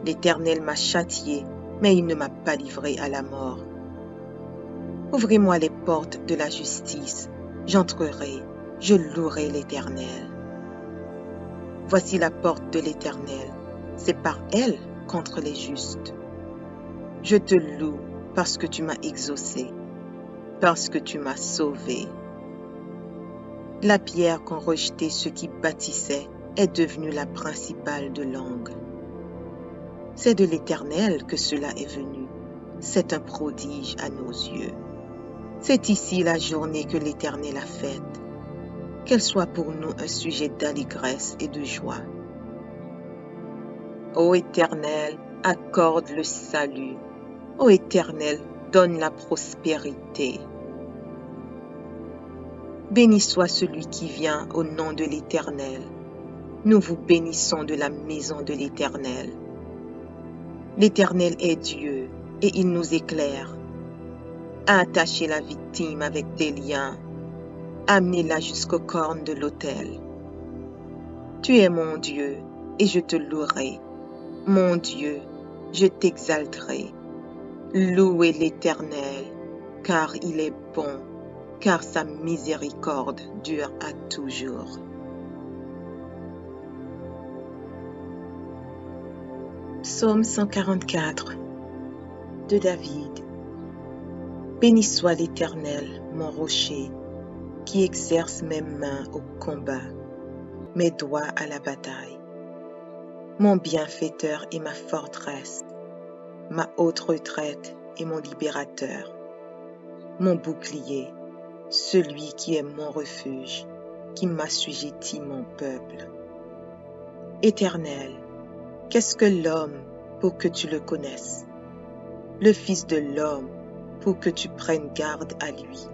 L'Éternel m'a châtié, mais il ne m'a pas livré à la mort. Ouvrez-moi les portes de la justice, j'entrerai, je louerai l'Éternel. Voici la porte de l'Éternel, c'est par elle contre les justes. Je te loue parce que tu m'as exaucé, parce que tu m'as sauvé. La pierre qu'ont rejetée ceux qui bâtissaient est devenue la principale de l'angle. C'est de l'Éternel que cela est venu. C'est un prodige à nos yeux. C'est ici la journée que l'Éternel a faite. Qu'elle soit pour nous un sujet d'allégresse et de joie. Ô Éternel, accorde le salut. Ô Éternel, donne la prospérité. Béni soit celui qui vient au nom de l'Éternel. Nous vous bénissons de la maison de l'Éternel. L'Éternel est Dieu et il nous éclaire. Attachez la victime avec des liens. Amenez-la jusqu'aux cornes de l'autel. Tu es mon Dieu et je te louerai. Mon Dieu, je t'exalterai. Louez l'Éternel, car il est bon, car sa miséricorde dure à toujours. Psaume 144 de David. Béni soit l'Éternel, mon rocher, qui exerce mes mains au combat, mes doigts à la bataille. Mon bienfaiteur et ma forteresse, ma haute retraite et mon libérateur, mon bouclier, celui qui est mon refuge, qui m'assujettit mon peuple. Éternel, qu'est-ce que l'homme pour que tu le connaisses? Le Fils de l'homme pour que tu prennes garde à lui.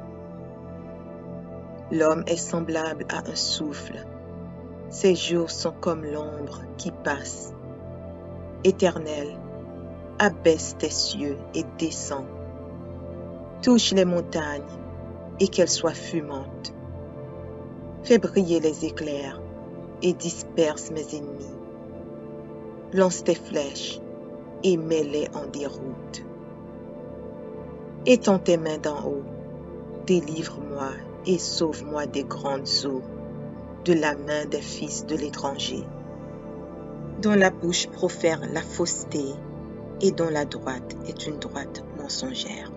L'homme est semblable à un souffle. Ses jours sont comme l'ombre qui passe. Éternel, abaisse tes cieux et descends. Touche les montagnes et qu'elles soient fumantes. Fais briller les éclairs et disperse mes ennemis. Lance tes flèches et mets-les en déroute. Étends tes mains d'en haut, délivre-moi et sauve-moi des grandes eaux, de la main des fils de l'étranger, dont la bouche profère la fausseté et dont la droite est une droite mensongère.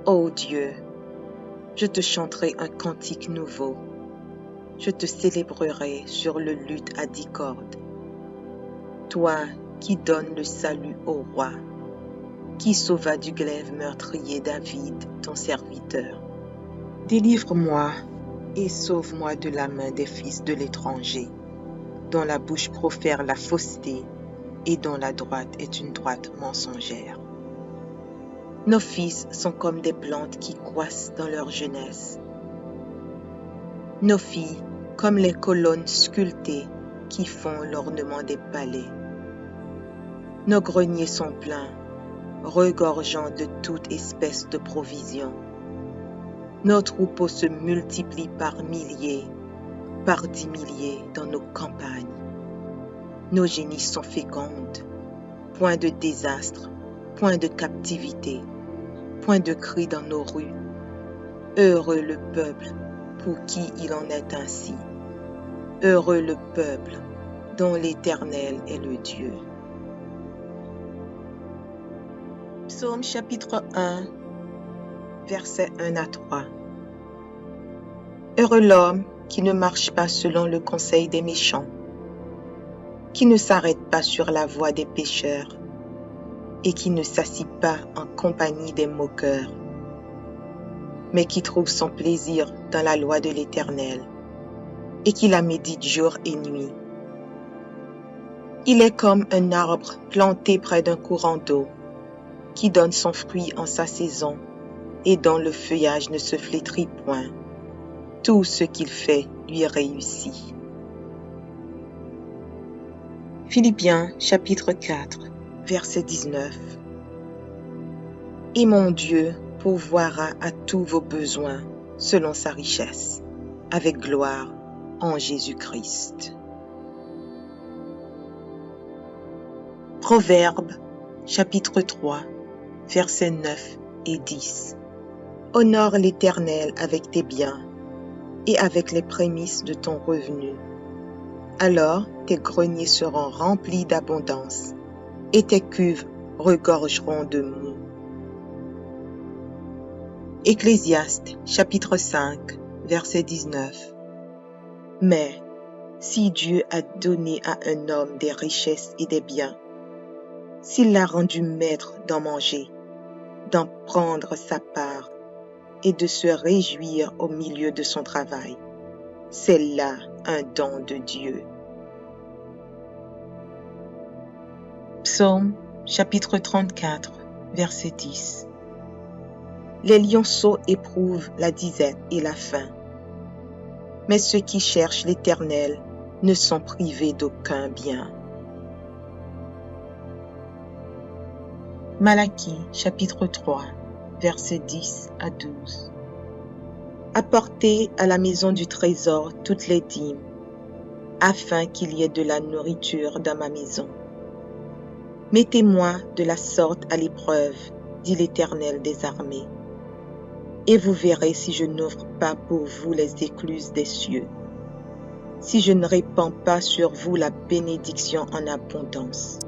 Ô Dieu, je te chanterai un cantique nouveau, je te célébrerai sur le luth à 10 cordes. Toi qui donnes le salut au roi, qui sauva du glaive meurtrier David, ton serviteur. Délivre-moi et sauve-moi de la main des fils de l'étranger, dont la bouche profère la fausseté et dont la droite est une droite mensongère. Nos fils sont comme des plantes qui croissent dans leur jeunesse. Nos filles comme les colonnes sculptées qui font l'ornement des palais. Nos greniers sont pleins, regorgeant de toute espèce de provisions. Nos troupeaux se multiplient par milliers, par 10 milliers dans nos campagnes. Nos génisses sont fécondes, point de désastre, point de captivité, point de cri dans nos rues. Heureux le peuple pour qui il en est ainsi. Heureux le peuple dont l'Éternel est le Dieu. Psaume chapitre 1, versets 1 à 3. Heureux l'homme qui ne marche pas selon le conseil des méchants, qui ne s'arrête pas sur la voie des pécheurs et qui ne s'assit pas en compagnie des moqueurs, mais qui trouve son plaisir dans la loi de l'Éternel et qui la médite jour et nuit. Il est comme un arbre planté près d'un courant d'eau, qui donne son fruit en sa saison et dont le feuillage ne se flétrit point. Tout ce qu'il fait lui réussit. Philippiens chapitre 4, verset 19. Et mon Dieu pourvoira à tous vos besoins selon sa richesse, avec gloire en Jésus-Christ. Proverbes chapitre 3, versets 9 et 10. Honore l'Éternel avec tes biens et avec les prémices de ton revenu. Alors tes greniers seront remplis d'abondance et tes cuves regorgeront de moût. Ecclésiaste chapitre 5, verset 19. Mais si Dieu a donné à un homme des richesses et des biens, s'il l'a rendu maître d'en manger, d'en prendre sa part et de se réjouir au milieu de son travail, c'est là un don de Dieu. Psaume chapitre 34, verset 10. Les lionceaux éprouvent la disette et la faim, mais ceux qui cherchent l'Éternel ne sont privés d'aucun bien. Malachie chapitre 3, versets 10 à 12. Apportez à la maison du trésor toutes les dîmes, afin qu'il y ait de la nourriture dans ma maison. Mettez-moi de la sorte à l'épreuve, dit l'Éternel des armées, et vous verrez si je n'ouvre pas pour vous les écluses des cieux, si je ne répands pas sur vous la bénédiction en abondance.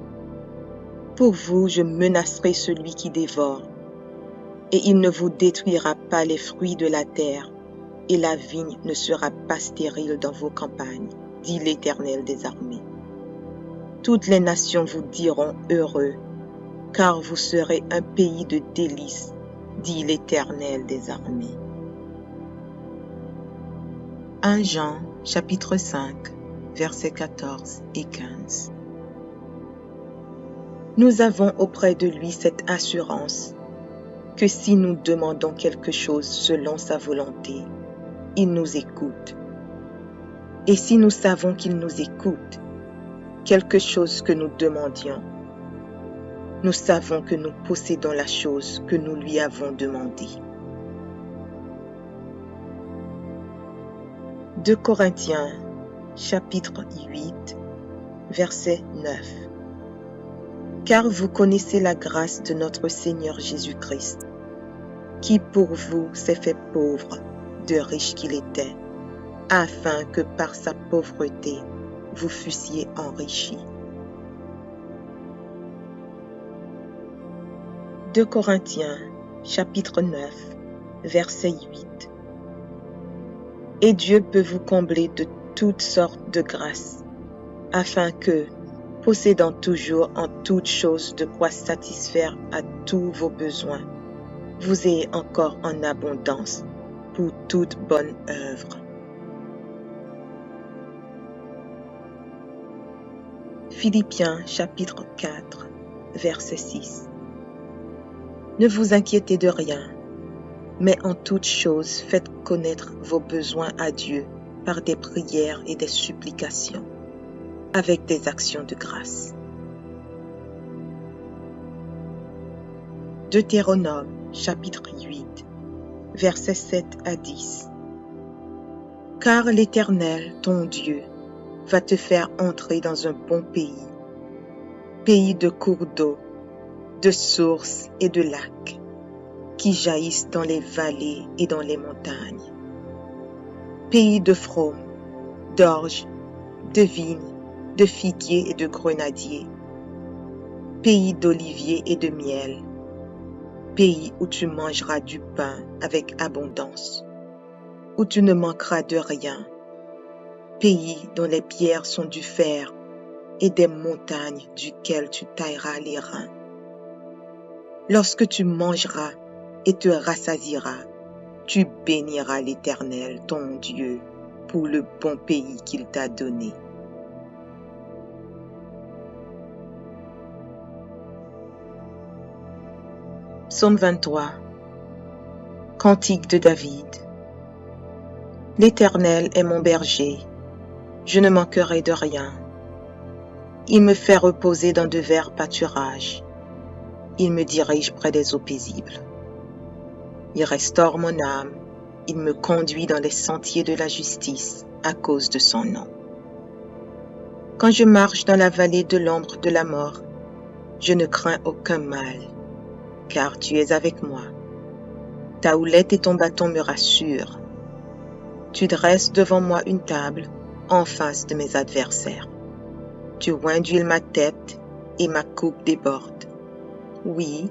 Pour vous, je menacerai celui qui dévore, et il ne vous détruira pas les fruits de la terre, et la vigne ne sera pas stérile dans vos campagnes, dit l'Éternel des armées. Toutes les nations vous diront heureux, car vous serez un pays de délices, dit l'Éternel des armées. 1 Jean, chapitre 5, versets 14 et 15. Nous avons auprès de lui cette assurance que si nous demandons quelque chose selon sa volonté, il nous écoute. Et si nous savons qu'il nous écoute, quelque chose que nous demandions, nous savons que nous possédons la chose que nous lui avons demandée. 2 Corinthiens, chapitre 8, verset 9. Car vous connaissez la grâce de notre Seigneur Jésus-Christ, qui pour vous s'est fait pauvre, de riche qu'il était, afin que par sa pauvreté vous fussiez enrichis. 2 Corinthiens, chapitre 9, verset 8. Et Dieu peut vous combler de toutes sortes de grâces, afin que, possédant toujours en toutes choses de quoi satisfaire à tous vos besoins, vous ayez encore en abondance pour toute bonne œuvre. Philippiens chapitre 4, verset 6. Ne vous inquiétez de rien, mais en toutes choses faites connaître vos besoins à Dieu par des prières et des supplications, avec des actions de grâce. Deutéronome chapitre 8, versets 7 à 10. Car l'Éternel, ton Dieu, va te faire entrer dans un bon pays, pays de cours d'eau, de sources et de lacs, qui jaillissent dans les vallées et dans les montagnes, pays de fraumes, d'orges, de vignes, de figuiers et de grenadiers, pays d'oliviers et de miel, pays où tu mangeras du pain avec abondance, où tu ne manqueras de rien, pays dont les pierres sont du fer et des montagnes duquel tu tailleras les reins. Lorsque tu mangeras et te rassasieras, tu béniras l'Éternel, ton Dieu, pour le bon pays qu'il t'a donné. Psaume 23. Cantique de David. L'Éternel est mon berger, je ne manquerai de rien. Il me fait reposer dans de verts pâturages. Il me dirige près des eaux paisibles. Il restaure mon âme. Il me conduit dans les sentiers de la justice à cause de son nom. Quand je marche dans la vallée de l'ombre de la mort, je ne crains aucun mal, car tu es avec moi. Ta houlette et ton bâton me rassurent. Tu dresses devant moi une table en face de mes adversaires. Tu oins d'huile ma tête et ma coupe déborde. Oui,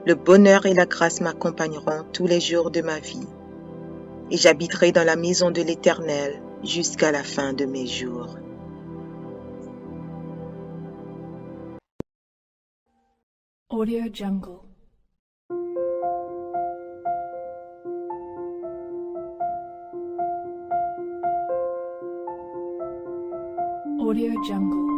le bonheur et la grâce m'accompagneront tous les jours de ma vie, et j'habiterai dans la maison de l'Éternel jusqu'à la fin de mes jours. Audio Jungle. Audio Jungle.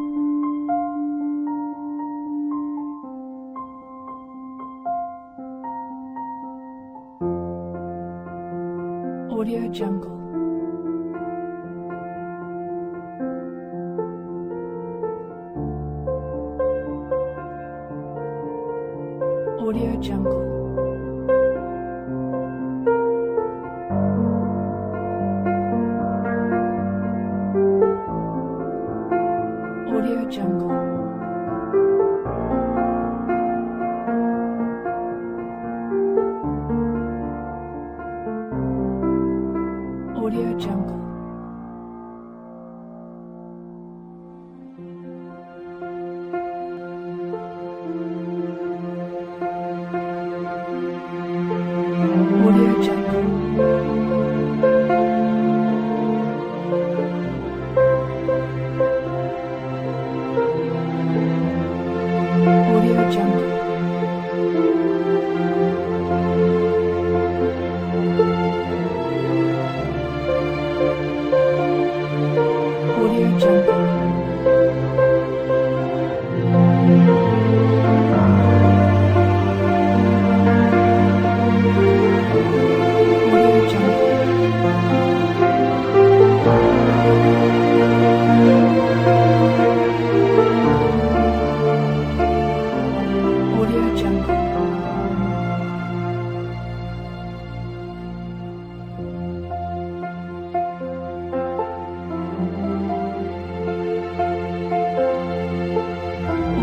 Audio Jungle. Audio Jungle. Audio Jungle. Audio Jungle.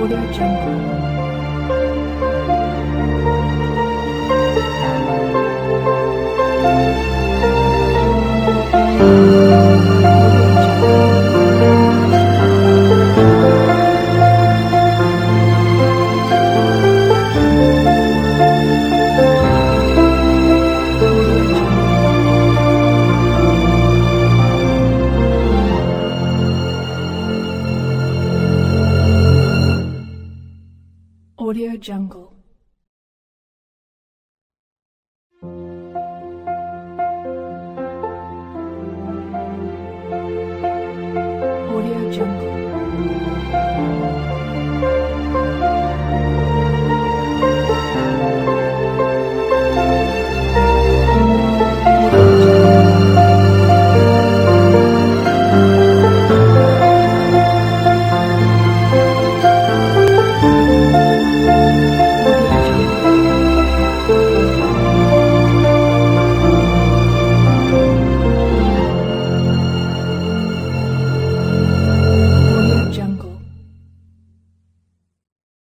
Audio Jungle. Audio Jungle. Audio Jungle.